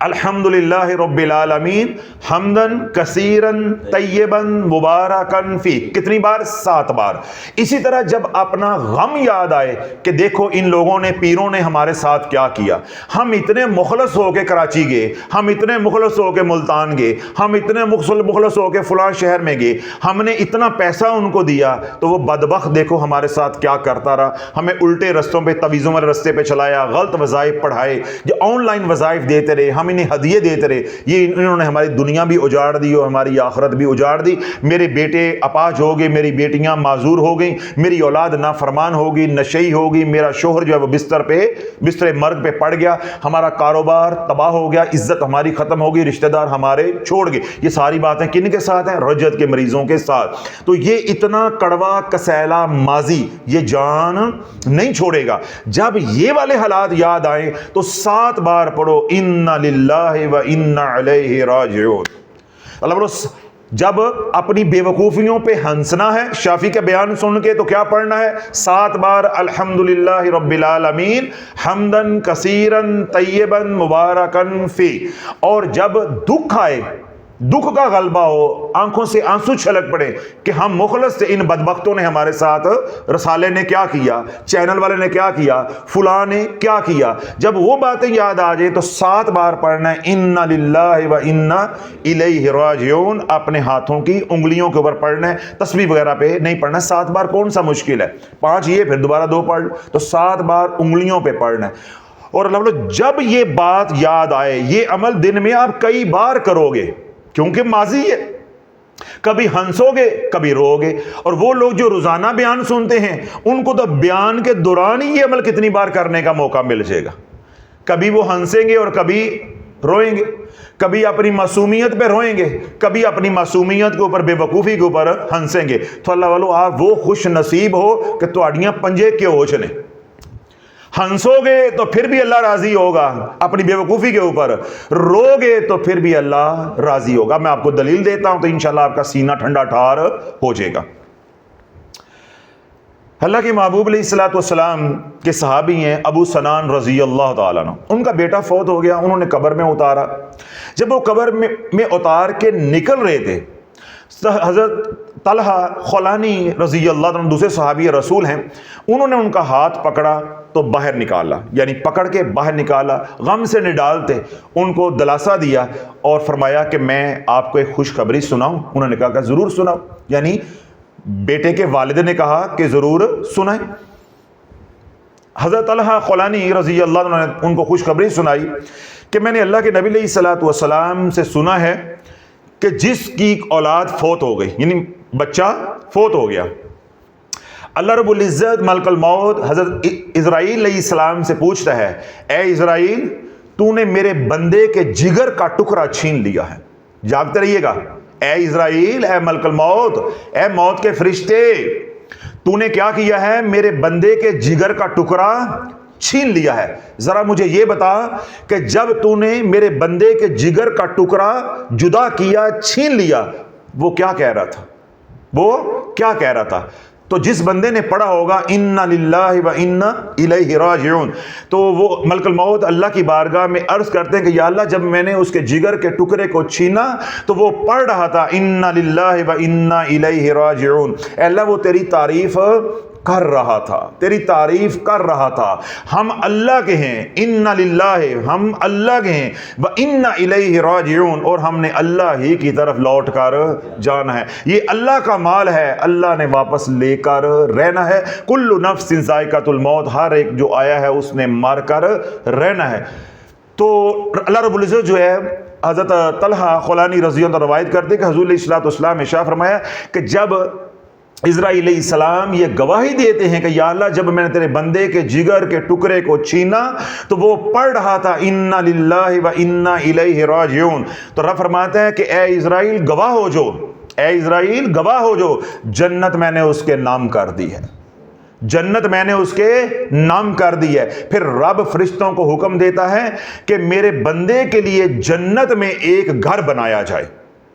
Speaker 1: الحمدللہ رب العالمین حمدن کثیرن طیبن مبارکن فی، کتنی بار؟ 7 بار۔ اسی طرح جب اپنا غم یاد آئے کہ دیکھو ان لوگوں نے پیروں نے ہمارے ساتھ کیا کیا، ہم اتنے مخلص ہو کے کراچی گئے، ہم اتنے مخلص ہو کے ملتان گئے، ہم اتنے مخلص ہو کے فلاں شہر میں گئے، ہم نے اتنا پیسہ ان کو دیا، تو وہ بدبخت دیکھو ہمارے ساتھ کیا کرتا رہا، ہمیں الٹے رستوں پہ تویزوں والے رستے پہ چلایا، غلط وظائف پڑھائے، جو آن لائن وظائف دیتے رہے، ہم انہیں ہدیے دیتے رہے، یہ انہوں نے ہماری دنیا بھی اجاڑ دی اور ہماری آخرت بھی اجاڑ دی۔ میرے بیٹے اپاہج ہو گئے، میری بیٹیاں معذور ہو گئیں، میری اولاد نافرمان ہوگی، نشئی ہوگی، میرا شوہر جو ہے وہ بستر مرگ پہ پڑ گیا، ہمارا کاروبار تباہ ہو گیا، عزت ہماری ختم ہوگی، رشتہ دار ہمارے چھوڑ گئے۔ یہ ساری باتیں کن کے ساتھ ہیں؟ رجت کے مریضوں کے ساتھ۔ تو یہ اتنا کڑوا کسیلا ماضی یہ جان نہیں چھوڑے گا۔ جب یہ والے حالات یاد آئیں تو 7 بار پڑھو انا للہ و انا الیہ راجعون۔ اللہ بولو جب اپنی بے وقوفیوں پہ ہنسنا ہے، شافی کا بیان سن کے تو کیا پڑھنا ہے؟ 7 بار الحمدللہ رب العالمین حمدن کثیرن طیبن مبارکن فی۔ اور جب دکھ آئے، دکھ کا غلبہ ہو، آنکھوں سے آنسو چھلک پڑے کہ ہم مخلص تھے، ان بدبختوں نے ہمارے ساتھ، رسالے نے کیا کیا، چینل والے نے کیا کیا، فلاں نے کیا کیا، جب وہ باتیں یاد آ جائے تو 7 بار پڑھنا ہے انا للہ و انا الیہ راجعون۔ اپنے ہاتھوں کی انگلیوں کے اوپر پڑھنا ہے، تسبیح وغیرہ پہ نہیں پڑھنا۔ 7 بار کون سا مشکل ہے؟ 5 یہ، پھر دوبارہ 2 پڑھ، تو 7 بار انگلیوں پہ پڑھنا ہے۔ اور اللہ بولو جب یہ بات یاد آئے، یہ عمل دن میں آپ کئی بار کرو گے کیونکہ ماضی ہے، کبھی ہنسو گے کبھی رو گے۔ اور وہ لوگ جو روزانہ بیان سنتے ہیں ان کو تو بیان کے دوران ہی یہ عمل کتنی بار کرنے کا موقع مل جائے گا، کبھی وہ ہنسیں گے اور کبھی روئیں گے، کبھی اپنی معصومیت پہ روئیں گے، کبھی اپنی معصومیت کے اوپر، بے وقوفی کے اوپر ہنسیں گے۔ تو اللہ والو آپ وہ خوش نصیب ہو کہ تواڈیاں پنجے کے ہوش نے، ہنسو گے تو پھر بھی اللہ راضی ہوگا اپنی بے وقوفی کے اوپر، رو گے تو پھر بھی اللہ راضی ہوگا۔ میں آپ کو دلیل دیتا ہوں تو انشاءاللہ آپ کا سینہ ٹھنڈا ٹھار ہو جائے گا۔ اللہ کے محبوب علیہ الصلوۃ والسلام کے صحابی ہیں ابو سنان رضی اللہ تعالیٰ عنہ، ان کا بیٹا فوت ہو گیا، انہوں نے قبر میں اتارا۔ جب وہ قبر میں اتار کے نکل رہے تھے، حضرت طلحہ خولانی رضی اللہ عنہ دوسرے صحابی رسول ہیں، انہوں نے ان کا ہاتھ پکڑا تو باہر نکالا، یعنی پکڑ کے باہر نکالا، غم سے نڈالتے ان کو دلاسا دیا اور فرمایا کہ میں آپ کو ایک خوشخبری سناؤں؟ انہوں نے کہا کہ ضرور سناؤ، یعنی بیٹے کے والد نے کہا کہ ضرور سنائیں۔ حضرت طلحہ خولانی رضی اللہ عنہ نے ان کو خوشخبری سنائی کہ میں نے اللہ کے نبی علیہ الصلوۃ والسلام سے سنا ہے کہ جس کی اولاد فوت ہو گئی، یعنی بچہ فوت ہو گیا، اللہ رب العزت ملک الموت حضرت اسرائیل علیہ السلام سے پوچھتا ہے، اے اسرائیل تو نے میرے بندے کے جگر کا ٹکڑا چھین لیا ہے۔ جاگتے رہیے گا، اے اسرائیل، اے ملک الموت، اے موت کے فرشتے، تو نے کیا کیا ہے؟ میرے بندے کے جگر کا ٹکڑا چھین لیا ہے۔ ذرا مجھے یہ بتا کہ جب تو نے میرے بندے کے جگر کا ٹکڑا جدا کیا، چھین لیا، وہ کیا کہہ رہا تھا؟ وہ کیا کہہ رہا تھا؟ تو جس بندے نے پڑھا ہوگا انا للہ و انا الیہ راجعون، تو وہ ملک الموت اللہ کی بارگاہ میں عرض کرتے ہیں کہ یا اللہ جب میں نے اس کے جگر کے ٹکڑے کو چھینا تو وہ پڑھ رہا تھا انا للہ و انا الیہ راجعون، اے اللہ وہ تیری تعریف کر رہا تھا، تیری تعریف کر رہا تھا، ہم اللہ کے ہیں، انا للہ، ہم اللہ کے ہیں، و انا الیہ راجعون، اور ہم نے اللہ ہی کی طرف لوٹ کر جانا ہے، یہ اللہ کا مال ہے، اللہ نے واپس لے کر رہنا ہے، کل نفس ذائقۃ الموت، ہر ایک جو آیا ہے اس نے مر کر رہنا ہے۔ تو اللہ رب العزت جو ہے حضرت طلحہ خولانی رضی اللہ عنہ روایت کرتے کہ حضور علیہ الصلوۃ والسلام نے ارشاد فرمایا کہ جب اسرائیل علیہ السلام یہ گواہی دیتے ہیں کہ یا اللہ جب میں نے تیرے بندے کے جگر کے ٹکڑے کو چھینا تو وہ پڑھ رہا تھا انا للہ و انا الیہ راجعون، تو رب فرماتا ہے کہ اے اسرائیل گواہ ہو جو، اے اسرائیل گواہ ہو جو، جنت میں نے اس کے نام کر دی ہے، جنت میں نے اس کے نام کر دی ہے۔ پھر رب فرشتوں کو حکم دیتا ہے کہ میرے بندے کے لیے جنت میں ایک گھر بنایا جائے،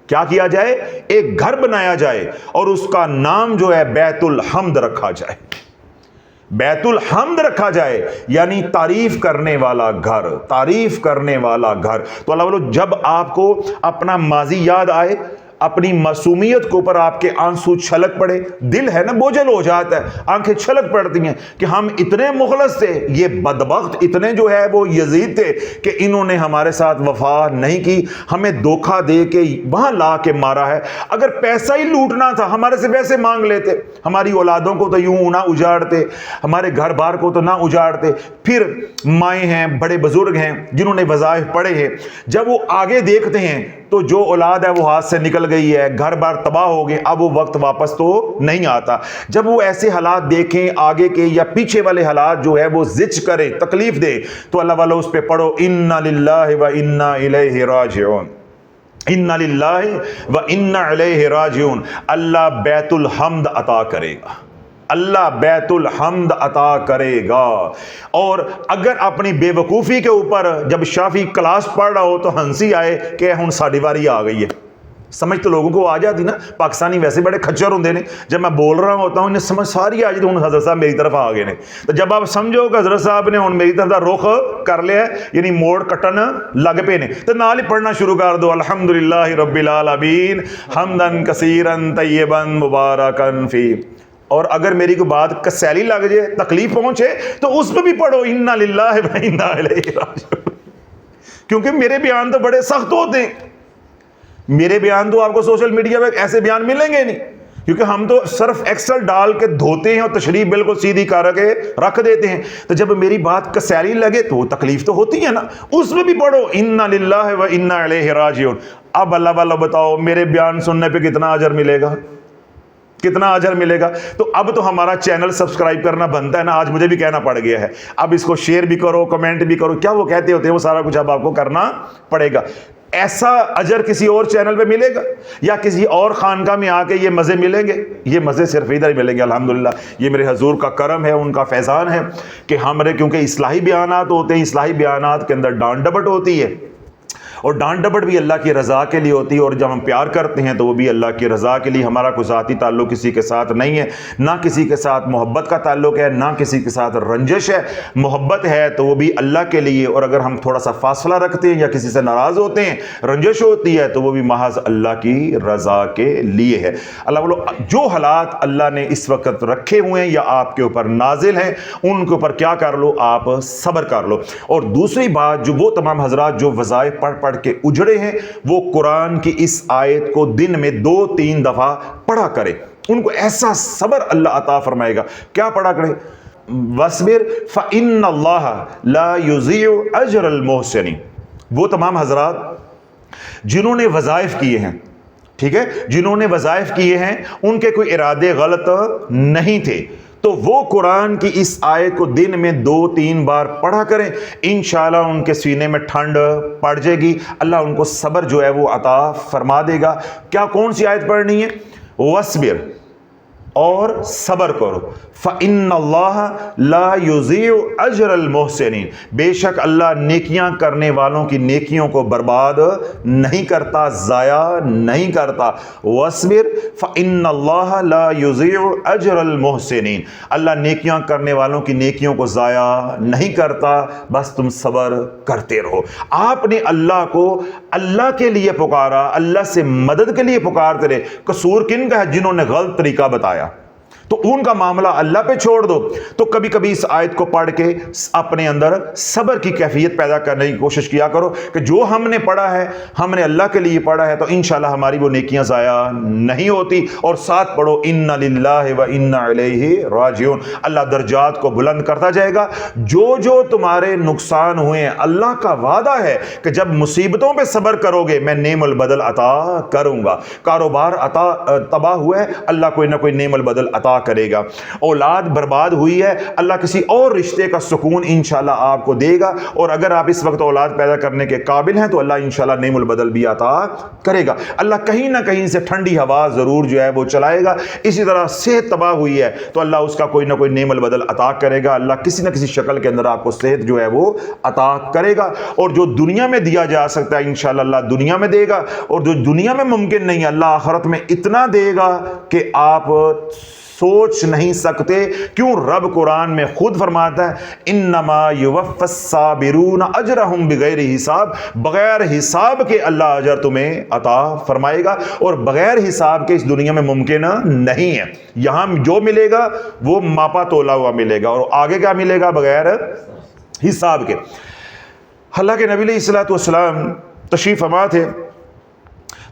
Speaker 1: کیا کیا جائے؟ ایک گھر بنایا جائے، اور اس کا نام جو ہے بیت الحمد رکھا جائے، بیت الحمد رکھا جائے، یعنی تعریف کرنے والا گھر، تعریف کرنے والا گھر۔ تو اللہ والو جب آپ کو اپنا ماضی یاد آئے، اپنی معصومیت کے اوپر آپ کے آنسو چھلک پڑے، دل ہے نا بوجھل ہو جاتا ہے، آنکھیں چھلک پڑتی ہیں کہ ہم اتنے مخلص تھے، یہ بدبخت اتنے جو ہے وہ یزید تھے کہ انہوں نے ہمارے ساتھ وفا نہیں کی، ہمیں دھوکہ دے کے وہاں لا کے مارا ہے، اگر پیسہ ہی لوٹنا تھا ہمارے سے پیسے مانگ لیتے، ہماری اولادوں کو تو یوں نہ اجاڑتے، ہمارے گھر بار کو تو نہ اجاڑتے۔ پھر مائیں ہیں، بڑے بزرگ ہیں جنہوں نے وظائف پڑھے ہیں، جب وہ آگے دیکھتے ہیں تو جو اولاد ہے وہ ہاتھ سے نکل گئی ہے، گھر بار تباہ ہو گئے، اب وہ وقت واپس تو نہیں آتا۔ جب وہ ایسے حالات دیکھیں آگے کے یا پیچھے والے حالات جو ہے وہ زج کرے، تکلیف دے، تو اللہ والا اس پہ پڑھو انا للہ و انا الیہ راجعون، انا للہ و انا الیہ راجعون۔ اللہ بیت الحمد عطا کرے گا، اللہ بیت الحمد عطا کرے گا۔ اور اگر اپنی بے وقوفی کے اوپر جب شافی کلاس پڑھ رہا ہو تو ہنسی آئے کہ ہن ساڈی واری آ گئی ہے، سمجھ تو لوگوں کو آ جاتی نا، پاکستانی ویسے بڑے کھچر ہوندے نے، جب میں بول رہا ہوتا ہوں انہیں سمجھ ساری آ جاتی، ہن حضرت صاحب میری طرف آ گئے نے، تو جب آپ سمجھو کہ حضرت صاحب نے ہن میری طرف دا رخ کر لیا ہے، یعنی موڑ کٹن لگ پے نے، تو نال ہی پڑھنا شروع کر دو الحمدللہ رب العالمین حمدن کثیرا طیبا مبارکا فی۔ اور اگر میری کوئی بات کسیلی لگ جائے، تکلیف پہنچے، تو اس پہ بھی پڑھو انا للہ و انا الیہ راجعون، کیونکہ میرے بیان تو بڑے سخت ہوتے ہیں، میرے بیان تو آپ کو سوشل میڈیا پہ ایسے بیان ملیں گے نہیں، کیونکہ ہم تو صرف ایکسل ڈال کے دھوتے ہیں اور تشریح بالکل سیدھی کر کے رکھ دیتے ہیں، تو جب میری بات کسیلی لگے تو تکلیف تو ہوتی ہے نا، اس میں بھی پڑھو انا للہ و انا الیہ راجعون۔ اب اللہ والا بتاؤ میرے بیان سننے پہ کتنا اجر ملے گا؟ کتنا اجر ملے گا. تو اب تو ہمارا چینل سبسکرائب کرنا بنتا ہے نا, آج مجھے بھی کہنا پڑ گیا ہے. اب اس کو شیئر بھی کرو, کمنٹ بھی کرو, کیا وہ کہتے ہوتے ہیں, وہ سارا کچھ اب آپ کو کرنا پڑے گا. ایسا اجر کسی اور چینل پہ ملے گا یا کسی اور خانقاہ میں آ کے یہ مزے ملیں گے؟ یہ مزے صرف ادھر ہی ملیں گے. الحمدللہ یہ میرے حضور کا کرم ہے, ان کا فیضان ہے کہ ہمارے, کیونکہ اصلاحی بیانات ہوتے ہیں, اصلاحی بیانات کے اندر ڈانٹ ڈپٹ ہوتی ہے, اور ڈانٹ ڈپٹ بھی اللہ کی رضا کے لیے ہوتی ہے, اور جب ہم پیار کرتے ہیں تو وہ بھی اللہ کی رضا کے لیے. ہمارا کوئی ذاتی تعلق کسی کے ساتھ نہیں ہے, نہ کسی کے ساتھ محبت کا تعلق ہے, نہ کسی کے ساتھ رنجش ہے. محبت ہے تو وہ بھی اللہ کے لیے, اور اگر ہم تھوڑا سا فاصلہ رکھتے ہیں یا کسی سے ناراض ہوتے ہیں, رنجش ہوتی ہے, تو وہ بھی محض اللہ کی رضا کے لیے ہے. اللہ بولو, جو حالات اللہ نے اس وقت رکھے ہوئے ہیں یا آپ کے اوپر نازل ہیں, ان کے اوپر کیا کر لو, آپ صبر کر لو. اور دوسری بات, جو وہ تمام حضرات جو وظائف پڑھ کے اجڑے ہیں, وہ قرآن کی اس آیت کو دن میں 2-3 دفعہ پڑھا کرے, ان کو ایسا صبر اللہ عطا فرمائے گا. کیا پڑھا کرے؟ وَاصْبِرْ فَإِنَّ اللَّهَ لَا يُضِيعُ أَجْرَ الْمُحْسِنِينَ. وہ تمام حضرات جنہوں نے وظائف کیے ہیں, ٹھیک ہے, جنہوں نے وظائف کیے ہیں, ان کے کوئی ارادے غلط نہیں تھے, تو وہ قرآن کی اس آیت کو دن میں 2-3 بار پڑھا کریں. انشاءاللہ ان کے سینے میں ٹھنڈ پڑ جائے گی, اللہ ان کو صبر جو ہے وہ عطا فرما دے گا. کیا, کون سی آیت پڑھنی ہے؟ وَاصْبِرْ, اور صبر کرو. فَإِنَّ اللَّهَ لَا يُضِيعُ أَجْرَ الْمُحْسِنِينَ. بے شک اللہ نیکیاں کرنے والوں کی نیکیوں کو برباد نہیں کرتا, ضائع نہیں کرتا. وَاصْبِرْ فَإِنَّ اللَّهَ لَا يُضِيعُ أَجْرَ الْمُحْسِنِينَ. اللہ نیکیاں کرنے والوں کی نیکیوں کو ضائع نہیں کرتا, بس تم صبر کرتے رہو. آپ نے اللہ کو اللہ کے لیے پکارا, اللہ سے مدد کے لیے پکارتے رہے. قصور کن کا ہے؟ جنہوں نے غلط طریقہ بتایا, تو ان کا معاملہ اللہ پہ چھوڑ دو. تو کبھی کبھی اس آیت کو پڑھ کے اپنے اندر صبر کی کیفیت پیدا کرنے کی کوشش کیا کرو کہ جو ہم نے پڑھا ہے, ہم نے اللہ کے لیے پڑھا ہے, تو انشاءاللہ ہماری وہ نیکیاں ضائع نہیں ہوتی. اور ساتھ پڑھو اِنَّ لِلَّهِ وَإِنَّ إِلَيْهِ رَاجِعُونَ. اللہ درجات کو بلند کرتا جائے گا. جو تمہارے نقصان ہوئے ہیں, اللہ کا وعدہ ہے کہ جب مصیبتوں پہ صبر کرو گے, میں نعم البدل عطا کروں گا. کاروبار تباہ ہوا ہے, اللہ کوئی نہ کوئی نعم البدل عطا کرے گا. اولاد برباد ہوئی ہے, اللہ کسی اور رشتے کا سکون انشاءاللہ آپ کو دے گا. اور اگر آپ اس وقت اولاد پیدا کرنے کے قابل ہیں, تو اللہ انشاءاللہ نعم البدل بھی عطا کرے گا. اللہ کہیں نہ کہیں سے ٹھنڈی ہوا ضرور جو ہے وہ چلائے گا. اسی طرح صحت تباہ ہوئی ہے, تو اللہ اس کا کوئی نہ کوئی نعم البدل عطا کرے گا. اللہ کسی نہ کسی شکل کے اندر آپ کو صحت جو ہے وہ عطا کرے گا. اور جو دنیا میں دیا جا سکتا ہے, انشاءاللہ اللہ دنیا میں دے گا. اور جو دنیا میں ممکن نہیں, اللہ آخرت میں اتنا دے گا کہ آپ سوچ نہیں سکتے. کیوں؟ رب قرآن میں خود فرماتا ہے, انما یوفی الصابرون اجرہم بغیر حساب. بغیر حساب کے اللہ اجر تمہیں عطا فرمائے گا, اور بغیر حساب کے اس دنیا میں ممکن نہیں ہے. یہاں جو ملے گا وہ ماپا تولا ہوا ملے گا, اور آگے کیا ملے گا؟ بغیر حساب کے. اللہ کے نبی علیہ الصلوۃ والسلام تشریف فرما تھے,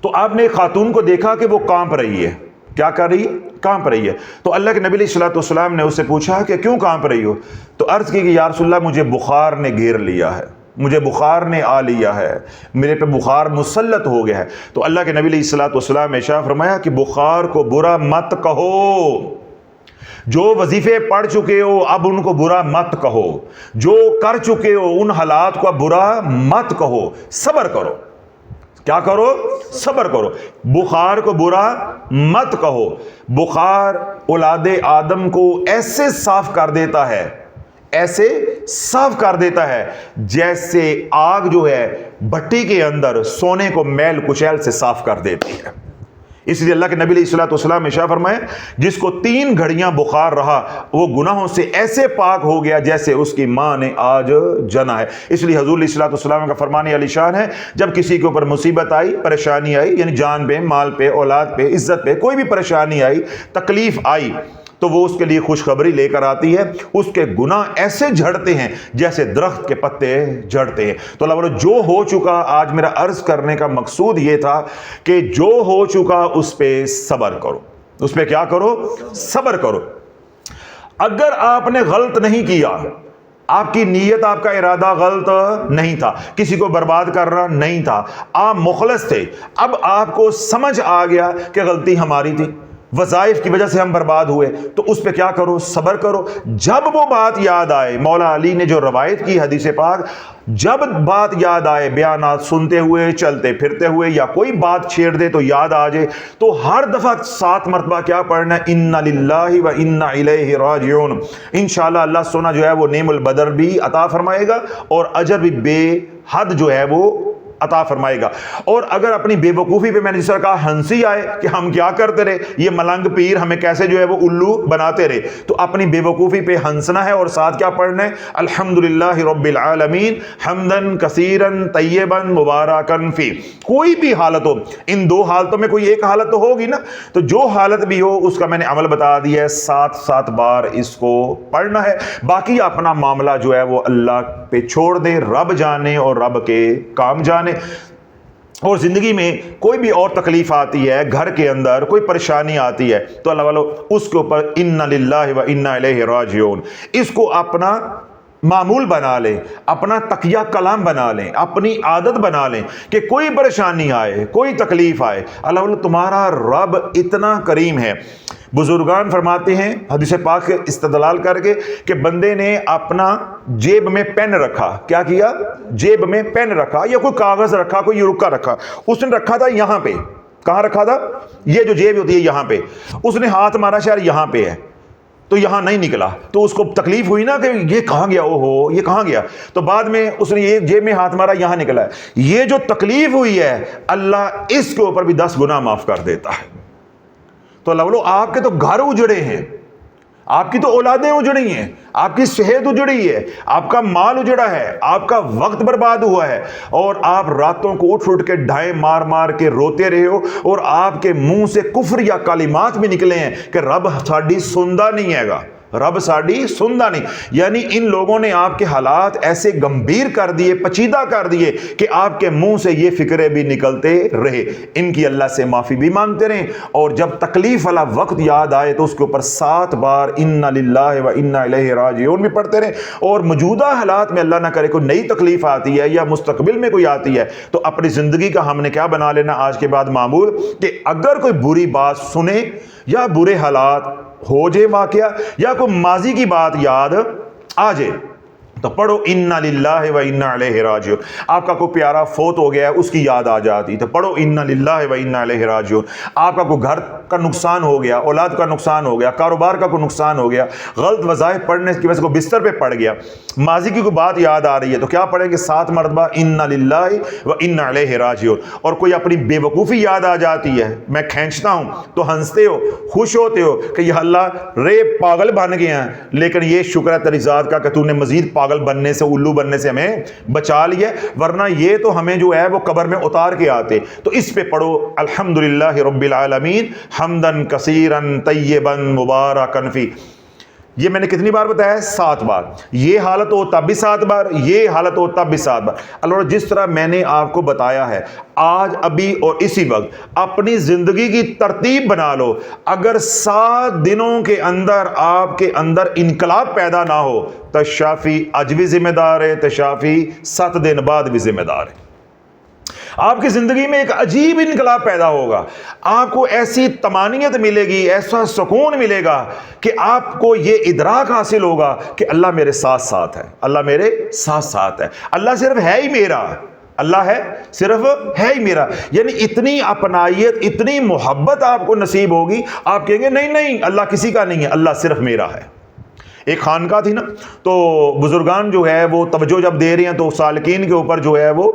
Speaker 1: تو آپ نے ایک خاتون کو دیکھا کہ وہ کانپ رہی ہے. کیا کر رہی ہے؟ کانپ رہی ہے. تو اللہ کے نبی علیہ الصلوۃ والسلام نے اس سے پوچھا کہ کیوں کانپ رہی ہو؟ تو عرض کی کہ یا رسول اللہ, مجھے بخار نے گھیر لیا ہے, مجھے بخار نے آ لیا ہے, میرے پہ بخار مسلط ہو گیا ہے. تو اللہ کے نبی علیہ الصلوۃ والسلام نے ارشاد فرمایا کہ بخار کو برا مت کہو. جو وظیفے پڑھ چکے ہو اب ان کو برا مت کہو, جو کر چکے ہو ان حالات کو برا مت کہو, صبر کرو. کیا کرو؟ صبر کرو. بخار کو برا مت کہو. بخار اولاد آدم کو ایسے صاف کر دیتا ہے, ایسے صاف کر دیتا ہے جیسے آگ جو ہے بھٹی کے اندر سونے کو میل کچیل سے صاف کر دیتی ہے. اس لیے اللہ کے نبی علیہ الصلوۃ والسلام نے ارشاد فرمایا, جس کو 3 گھڑیاں بخار رہا وہ گناہوں سے ایسے پاک ہو گیا جیسے اس کی ماں نے آج جنا ہے. اس لیے حضور علیہ الصلوۃ والسلام کا فرمان علی شان ہے, جب کسی کے اوپر مصیبت آئی, پریشانی آئی, یعنی جان پہ, مال پہ, اولاد پہ, عزت پہ کوئی بھی پریشانی آئی, تکلیف آئی, تو وہ اس کے لیے خوشخبری لے کر آتی ہے. اس کے گناہ ایسے جھڑتے ہیں جیسے درخت کے پتے جھڑتے ہیں. تو اللہ بولو, جو ہو چکا, آج میرا عرض کرنے کا مقصود یہ تھا کہ جو ہو چکا اس پہ صبر کرو. اس پہ کیا کرو؟ صبر کرو. اگر آپ نے غلط نہیں کیا, آپ کی نیت, آپ کا ارادہ غلط نہیں تھا, کسی کو برباد کرنا نہیں تھا, آپ مخلص تھے, اب آپ کو سمجھ آ گیا کہ غلطی ہماری تھی, وظائف کی وجہ سے ہم برباد ہوئے، تو اس پہ کیا کرو؟ صبر کرو۔ جب وہ بات یاد آئے، مولا علی نے جو روایت کی حدیث پاک، جب بات یاد آئے، بیانات سنتے ہوئے، چلتے پھرتے ہوئے، یا کوئی بات چھیڑ دے تو یاد آ جائے، تو ہر دفعہ 7 مرتبہ کیا پڑھنا ہے؟ انا للہ و انا الیہ راجعون۔ انشاءاللہ اللہ سونا جو ہے وہ نعم البدر بھی عطا فرمائے گا اور اجر بھی بے حد جو ہے وہ عطا فرمائے گا۔ اور اگر اپنی بے وقوفی پہ میں نے جس طرح کہا ہنسی آئے کہ ہم کیا کرتے رہے، یہ ملنگ پیر ہمیں کیسے جو ہے وہ الو بناتے رہے، تو اپنی بے وقوفی پہ ہنسنا ہے اور ساتھ کیا پڑھنا ہے؟ الحمدللہ رب العالمین حمدن کثیرن طیبن مبارکن فی۔ کوئی بھی حالت ہو، ان 2 حالتوں میں کوئی ایک حالت تو ہوگی نا، تو جو حالت بھی ہو اس کا میں نے عمل بتا دیا ہے، 7 بار اس کو پڑھنا ہے۔ باقی اپنا معاملہ جو ہے وہ اللہ پہ چھوڑ دیں، رب جانے اور رب کے کام جانے۔ اور زندگی میں کوئی بھی اور تکلیف آتی ہے، گھر کے اندر کوئی پریشانی آتی ہے، تو اللہ والو اس کے اوپر انا للہ و انا الیہ راجعون، اس کو اپنا معمول بنا لیں، اپنا تقیہ کلام بنا لیں، اپنی عادت بنا لیں کہ کوئی پریشانی آئے، کوئی تکلیف آئے، اللہ والو تمہارا رب اتنا کریم ہے۔ بزرگان فرماتے ہیں حدیث پاک کے استدلال کر کے کہ بندے نے اپنا جیب میں پین رکھا، کیا کیا؟ جیب میں پین رکھا، یا کوئی کاغذ رکھا، کوئی یورکا رکھا، اس نے رکھا تھا یہاں پہ، کہاں رکھا تھا؟ یہ جو جیب ہوتی ہے یہاں پہ، اس نے ہاتھ مارا شاید یہاں پہ ہے، تو یہاں نہیں نکلا، تو اس کو تکلیف ہوئی نا کہ یہ کہاں گیا، اوہو یہ کہاں گیا، تو بعد میں اس نے یہ جیب میں ہاتھ مارا، یہاں نکلا ہے۔ یہ جو تکلیف ہوئی ہے اللہ اس کے اوپر بھی 10 گنا معاف کر دیتا ہے۔ تو اللہ والو آپ کے تو گھر اجڑے ہیں، آپ کی تو اولادیں اجڑی ہیں، آپ کی صحت اجڑی ہے، آپ کا مال اجڑا ہے، آپ کا وقت برباد ہوا ہے، اور آپ راتوں کو اٹھ کے ڈھائیں مار مار کے روتے رہے ہو، اور آپ کے منہ سے کفر یا کلمات بھی نکلے ہیں کہ رب ساڈی سندا نہیں ہے گا، رب ساڈی سندا نہیں۔ یعنی ان لوگوں نے آپ کے حالات ایسے گمبھیر کر دیے، پیچیدہ کر دیے کہ آپ کے منہ سے یہ فکریں بھی نکلتے رہے۔ ان کی اللہ سے معافی بھی مانگتے رہیں، اور جب تکلیف والا وقت یاد آئے تو اس کے اوپر 7 بار انا للہ و انا الیہ راجعون بھی پڑھتے رہیں۔ اور موجودہ حالات میں اللہ نہ کرے کوئی نئی تکلیف آتی ہے یا مستقبل میں کوئی آتی ہے، تو اپنی زندگی کا ہم نے کیا بنا لینا آج کے بعد معمول کہ اگر کوئی بری بات سنے یا برے حالات ہو جائے واقعہ، یا کوئی ماضی کی بات یاد آ جائے، تو پڑھو انا للہ و انا الیہ راجعون۔ آپ کا کوئی پیارا فوت ہو گیا ہے، اس کی یاد آ جاتی تو پڑھو انا للہ و انا الیہ راجعون۔ آپ کا کوئی گھر کا نقصان ہو گیا، اولاد کا نقصان ہو گیا، کاروبار کا کوئی نقصان ہو گیا، غلط وظائف پڑھنے کی وجہ سے کوئی بستر پہ پڑ گیا، ماضی کی کوئی بات یاد آ رہی ہے، تو کیا پڑھیں گے؟ 7 مرتبہ انا للہ و انا الیہ راجعون۔ اور کوئی اپنی بے وقوفی یاد آ جاتی ہے، میں کھینچتا ہوں، تو ہنستے ہو، خوش ہوتے ہو کہ یا اللہ رے پاگل بن گئے ہیں، لیکن یہ شکر ہے تیری ذات کا کہ تو نے مزید پاگل بننے سے، الو بننے سے ہمیں بچا لیا، ورنہ یہ تو ہمیں جو ہے وہ قبر میں اتار کے آتے۔ تو اس پہ پڑھو الحمدللہ رب العالمین حمدن کثیرن طیبن مبارکن فی۔ یہ میں نے کتنی بار بتایا ہے؟ 7 بار۔ یہ حالت ہو تب بھی 7 بار، یہ حالت ہو تب بھی 7 بار۔ اللہ جس طرح میں نے آپ کو بتایا ہے، آج ابھی اور اسی وقت اپنی زندگی کی ترتیب بنا لو۔ اگر 7 دنوں کے اندر آپ کے اندر انقلاب پیدا نہ ہو، تشافی آج بھی ذمہ دار ہے، تشافی 7 دن بعد بھی ذمہ دار ہے۔ آپ کی زندگی میں ایک عجیب انقلاب پیدا ہوگا، آپ کو ایسی طمانینت ملے گی، ایسا سکون ملے گا کہ آپ کو یہ ادراک حاصل ہوگا کہ اللہ میرے ساتھ ساتھ ہے، اللہ میرے ساتھ ساتھ ہے، اللہ صرف ہے ہی میرا، اللہ ہے صرف ہے ہی میرا۔ یعنی اتنی اپنائیت، اتنی محبت آپ کو نصیب ہوگی، آپ کہیں گے نہیں نہیں اللہ کسی کا نہیں ہے، اللہ صرف میرا ہے۔ ایک خانقاہ تھی نا، تو بزرگان جو ہے وہ توجہ جب دے رہے ہیں تو سالکین کے اوپر جو ہے وہ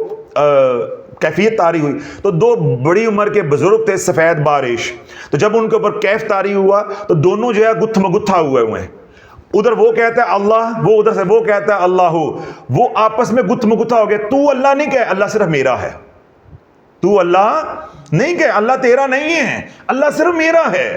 Speaker 1: کیفیت طاری ہوئی، تو 2 بڑی عمر کے بزرگ تھے، سفید بارش، تو جب ان کے اوپر کیف طاری ہوا تو دونوں جو ہے گتھ مگتھا ہوئے ہیں، ادھر وہ کہتا ہے اللہ، وہ ادھر سے وہ کہتا ہے اللہ، وہ آپس میں گتھ مگتھا ہو گئے۔ تو اللہ نہیں کہے، اللہ صرف میرا ہے، تو اللہ نہیں کہے، اللہ تیرا نہیں ہے، اللہ صرف میرا ہے۔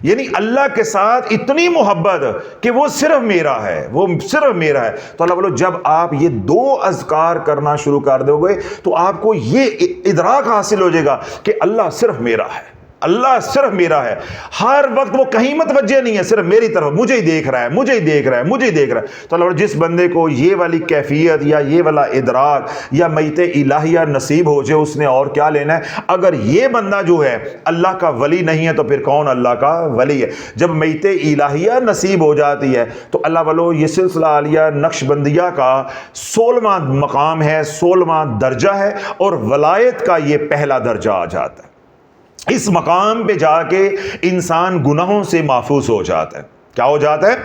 Speaker 1: یعنی اللہ کے ساتھ اتنی محبت کہ وہ صرف میرا ہے، وہ صرف میرا ہے۔ تو اللہ بولو جب آپ یہ 2 اذکار کرنا شروع کر دو گے تو آپ کو یہ ادراک حاصل ہو جائے گا کہ اللہ صرف میرا ہے، اللہ صرف میرا ہے، ہر وقت وہ کہیں متوجہ نہیں ہے، صرف میری طرف مجھے ہی دیکھ رہا ہے، مجھے ہی دیکھ رہا ہے، مجھے ہی دیکھ رہا ہے۔ تو اللہ جس بندے کو یہ والی کیفیت یا یہ والا ادراک یا میت الہیہ نصیب ہو جائے، اس نے اور کیا لینا ہے؟ اگر یہ بندہ جو ہے اللہ کا ولی نہیں ہے تو پھر کون اللہ کا ولی ہے؟ جب میت الہیہ نصیب ہو جاتی ہے تو اللہ والو یہ سلسلہ عالیہ نقش بندیہ کا 16واں مقام ہے، 16واں درجہ ہے، اور ولایت کا یہ پہلا درجہ آ جاتا ہے۔ اس مقام پہ جا کے انسان گناہوں سے محفوظ ہو جاتا ہے۔ کیا ہو جاتا ہے؟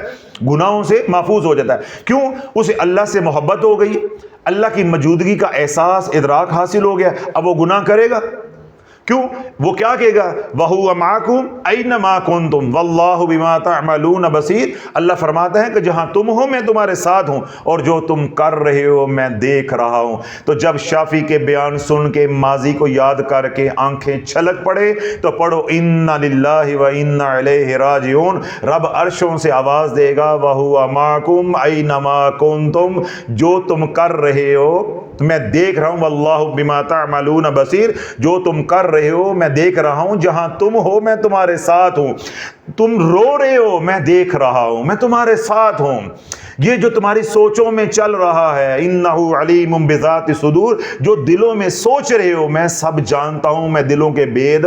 Speaker 1: گناہوں سے محفوظ ہو جاتا ہے۔ کیوں؟ اسے اللہ سے محبت ہو گئی، اللہ کی موجودگی کا احساس ادراک حاصل ہو گیا، اب وہ گناہ کرے گا کیوں؟ وہ کیا کہے گا؟ وَهُوَ مَعَكُمْ أَيْنَمَا كُنْتُمْ وَاللَّهُ بِمَا تَعْمَلُونَ بَصِيرٌ۔ اللہ فرماتا ہے کہ جہاں تم ہو میں تمہارے ساتھ ہوں، اور جو تم کر رہے ہو میں دیکھ رہا ہوں۔ تو جب شافی کے بیان سن کے ماضی کو یاد کر کے آنکھیں چھلک پڑے تو پڑھو اِنَّا لِلَّهِ وَإِنَّا إِلَيْهِ راجعون۔ رب عرشوں سے آواز دے گا وَهُوَ مَعَكُمْ أَيْنَمَا كُنْتُمْ، جو تم کر رہے ہو میں دیکھ رہا ہوں، واللہ بما تعملون بصیر، جو تم کر رہے ہو میں دیکھ رہا ہوں، جہاں تم ہو میں تمہارے ساتھ ہوں، تم رو رہے ہو میں دیکھ رہا ہوں، میں تمہارے ساتھ ہوں۔ یہ جو تمہاری سوچوں میں چل رہا ہے، انہ علیم بذات صدور، جو دلوں میں سوچ رہے ہو میں سب جانتا ہوں، میں دلوں کے بید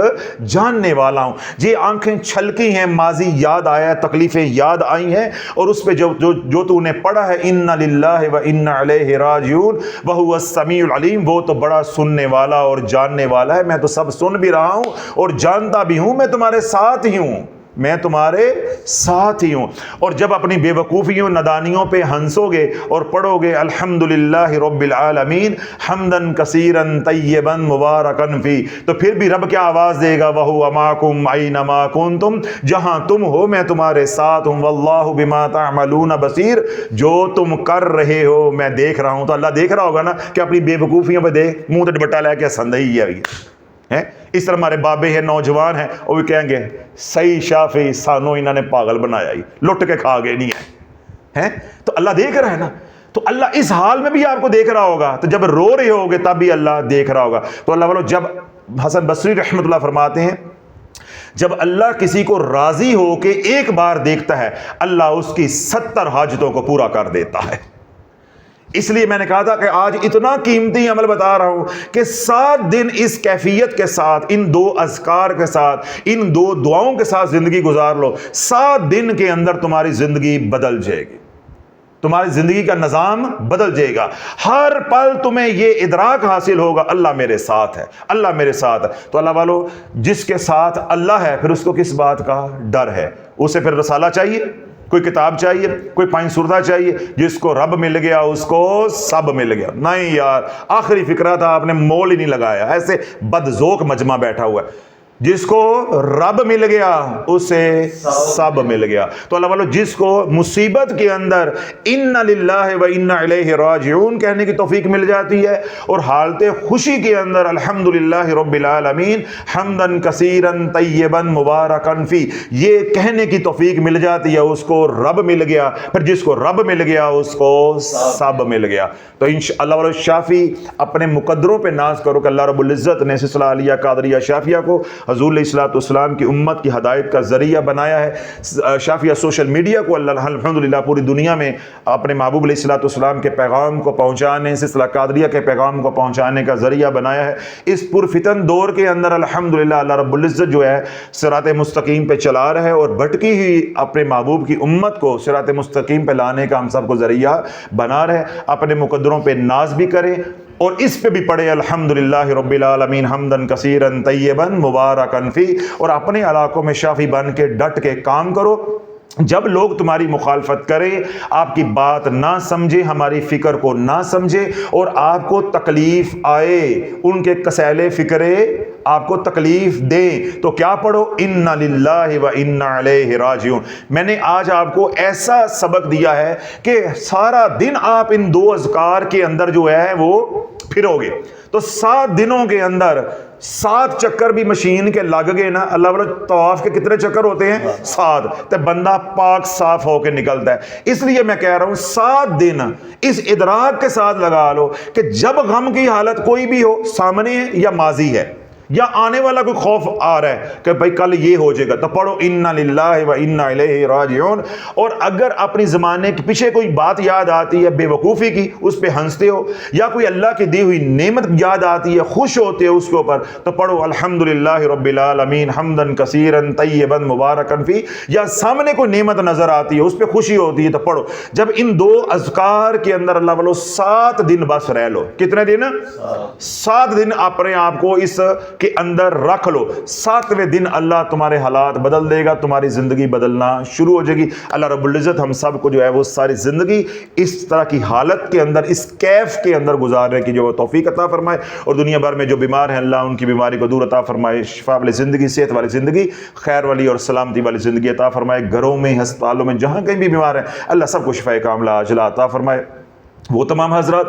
Speaker 1: جاننے والا ہوں۔ یہ آنکھیں چھلکی ہیں، ماضی یاد آیا ہے، تکلیفیں یاد آئی ہیں، اور اس پہ جو تو نے پڑھا ہے اِنَّ لِلَّهِ وَإِنَّا إِلَيْهِ راجعون وَهُوَ السَّمِيعُ الْعَلِيمُ، وہ تو بڑا سننے والا اور جاننے والا ہے، میں تو سب سن بھی رہا ہوں اور جانتا بھی ہوں، میں تمہارے ساتھ ہی ہوں، میں تمہارے ساتھ ہی ہوں۔ اور جب اپنی بے وقوفیوں نادانیوں پہ ہنسو گے اور پڑھو گے الحمدللہ رب العالمین حمدن کثیرن طیبن مبارکن فی، تو پھر بھی رب کیا آواز دے گا؟ وَهُوَ مَعَكُمْ أَيْنَمَا كُنْتُمْ، جہاں تم ہو میں تمہارے ساتھ ہوں، واللہ بما تعملون بصیر، جو تم کر رہے ہو میں دیکھ رہا ہوں۔ تو اللہ دیکھ رہا ہوگا نا کہ اپنی بے وقوفیوں پہ دیکھ، منہ تے دوپٹہ لے کے سندہی ہے۔ اس طرح ہمارے بابے ہیں، نوجوان ہیں، وہ بھی کہیں گے صحیح شافی سانو انہوں نے پاگل بنایا ہی، لٹ کے کھا گئے نہیں ہے۔ تو اللہ دیکھ رہا ہے نا، تو اللہ اس حال میں بھی آپ کو دیکھ رہا ہوگا، تو جب رو رہے ہوگے تب بھی اللہ دیکھ رہا ہوگا۔ تو اللہ والو جب حسن بصری رحمۃ اللہ فرماتے ہیں جب اللہ کسی کو راضی ہو کے ایک بار دیکھتا ہے، اللہ اس کی 70 حاجتوں کو پورا کر دیتا ہے۔ اس لیے میں نے کہا تھا کہ آج اتنا قیمتی عمل بتا رہا ہوں کہ 7 دن اس کیفیت کے ساتھ، ان 2 اذکار کے ساتھ، ان 2 دعاؤں کے ساتھ زندگی گزار لو، 7 دن کے اندر تمہاری زندگی بدل جائے گی، تمہاری زندگی کا نظام بدل جائے گا۔ ہر پل تمہیں یہ ادراک حاصل ہوگا اللہ میرے ساتھ ہے، اللہ میرے ساتھ ہے۔ تو اللہ والو جس کے ساتھ اللہ ہے پھر اس کو کس بات کا ڈر ہے؟ اسے پھر رسالہ چاہیے، کوئی کتاب چاہیے، کوئی پائن سردہ چاہیے؟ جس کو رب مل گیا اس کو سب مل گیا۔ نہیں یار، آخری فکرہ تھا، آپ نے مول ہی نہیں لگایا، ایسے بدذوق مجمع بیٹھا ہوا ہے۔ جس کو رب مل گیا اسے سب مل گیا۔ تو اللہ والو جس کو مصیبت کے اندر اِنَّا لِلَّهِ وَإِنَّا إِلَيْهِ راجعون کہنے کی توفیق مل جاتی ہے، اور حالت خوشی کے اندر الحمدللہ رب العالمین حمدن کثیرن طیبن مبارکن فی یہ کہنے کی توفیق مل جاتی ہے، اس کو رب مل گیا۔ پھر جس کو رب مل گیا اس کو سب مل گیا۔ تو انشاءاللہ والو شافی اپنے مقدروں پہ ناز کرو کہ اللہ رب العزت نے سلسلہ عالیہ قادریہ شافیہ کو حضور علیہ الصلوۃ والسلام کی امت کی ہدایت کا ذریعہ بنایا ہے۔ شافیہ سوشل میڈیا کو اللہ الحمدللہ پوری دنیا میں اپنے محبوب علیہ الصلوۃ والسلام کے پیغام کو پہنچانے، سلسلہ قادریہ کے پیغام کو پہنچانے کا ذریعہ بنایا ہے۔ اس پرفتن دور کے اندر الحمدللہ اللہ رب العزت جو ہے صراط مستقیم پہ چلا رہا ہے، اور بھٹکی ہوئی اپنے محبوب کی امت کو صراط مستقیم پہ لانے کا ہم سب کو ذریعہ بنا رہے۔ اپنے مقدروں پہ ناز بھی کریں اور اس پہ بھی پڑھے الحمدللہ رب العالمین حمدن کثیرن طیبن مبارکن فی، اور اپنے علاقوں میں شافی بن کے ڈٹ کے کام کرو۔ جب لوگ تمہاری مخالفت کریں، آپ کی بات نہ سمجھے، ہماری فکر کو نہ سمجھے، اور آپ کو تکلیف آئے، ان کے کسیلے فکرے آپ کو تکلیف دیں، تو کیا پڑھو؟ اِنَّا لِلَّهِ وَإِنَّا إِلَيْهِ راجعون۔ میں نے آج آپ کو ایسا سبق دیا ہے کہ سارا دن آپ ان 2 اذکار کے اندر جو ہے وہ پھرو گے، تو 7 دنوں کے اندر 7 چکر بھی مشین کے لگ گئے نا، اللہ والو طواف کے کتنے چکر ہوتے ہیں؟ 7، تو بندہ پاک صاف ہو کے نکلتا ہے۔ اس لیے میں کہہ رہا ہوں 7 دن اس ادراک کے ساتھ لگا لو کہ جب غم کی حالت کوئی بھی ہو، سامنے ہے یا ماضی ہے، یا آنے والا کوئی خوف آ رہا ہے کہ بھائی کل یہ ہو جائے گا، تو پڑھو انا للہ و انا الیہ راجعون۔ اور اگر اپنی زمانے کے پیچھے کوئی بات یاد آتی ہے بے وقوفی کی، اس پہ ہنستے ہو، یا کوئی اللہ کی دی ہوئی نعمت یاد آتی ہے خوش ہوتے ہو اس کے اوپر، تو پڑھو الحمدللہ رب العالمین حمدا کثیرا طیبا مبارکا فی۔ یا سامنے کوئی نعمت نظر آتی ہے اس پہ خوشی ہوتی ہے تو پڑھو۔ جب ان دو اذکار کے اندر اللہ والو 7 دن بس رہ لو، کتنے دن؟ 7 دن اپنے آپ کو اس کے اندر رکھ لو، 7ویں دن اللہ تمہارے حالات بدل دے گا، تمہاری زندگی بدلنا شروع ہو جائے گی۔ اللہ رب العزت ہم سب کو جو ہے وہ ساری زندگی اس طرح کی حالت کے اندر، اس کیف کے اندر گزارنے کی جو وہ توفیق عطا فرمائے، اور دنیا بھر میں جو بیمار ہیں اللہ ان کی بیماری کو دور عطا فرمائے، شفا والی زندگی، صحت والی زندگی، خیر والی اور سلامتی والی زندگی عطا فرمائے۔ گھروں میں، ہسپتالوں میں، جہاں کہیں بھی بیمار ہیں اللہ سب کو شفا کاملہ عاجلہ عطا فرمائے۔ وہ تمام حضرات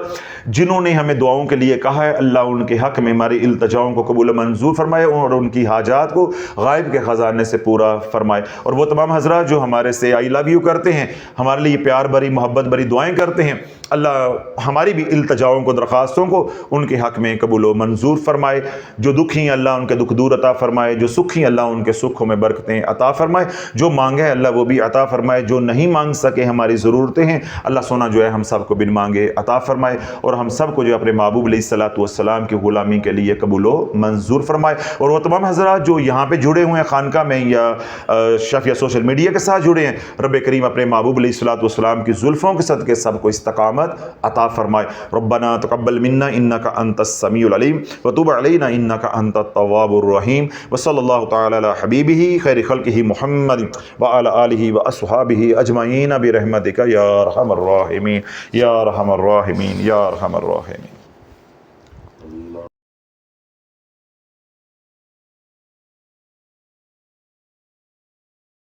Speaker 1: جنہوں نے ہمیں دعاؤں کے لیے کہا ہے، اللہ ان کے حق میں ہماری التجاؤں کو قبول منظور فرمائے اور ان کی حاجات کو غائب کے خزانے سے پورا فرمائے۔ اور وہ تمام حضرات جو ہمارے سے آئی لو یو کرتے ہیں، ہمارے لیے پیار بھری محبت بھری دعائیں کرتے ہیں، اللہ ہماری بھی التجاؤں کو، درخواستوں کو ان کے حق میں قبول و منظور فرمائے۔ جو دکھی ہیں اللہ ان کے دکھ دور عطا فرمائے، جو سکھی اللہ ان کے سکھوں میں برکتیں عطا فرمائے، جو مانگے اللہ وہ بھی عطا فرمائے، جو نہیں مانگ سکے ہماری ضرورتیں ہیں اللہ سونا جو ہے ہم سب کو بن مانگے عطا فرمائے، اور ہم سب کو جو اپنے محبوب علیہ الصلوۃ والسلام کی غلامی کے لیے قبول و منظور فرمائے۔ اور وہ تمام حضرات جو یہاں پہ جڑے ہوئے ہیں خانقاہ میں یا شفیع سوشل میڈیا کے ساتھ جڑے ہیں، رب کریم اپنے محبوب علیہ الصلوۃ والسلام کی زلفوں کے صدقے سب کو استقامت عطا فرمائے۔ ربنا تقبل منا انک انت السمیع العلیم وتب علینا انک انت التواب الرحیم، وصلی اللہ تعالی علی حبیبہ خیر خلقہ محمد وعلی آلہ واصحابہ اجمعین برحمتک یا ارحم الراحمین یا ارحم الراحمین یا ارحم الراحمین۔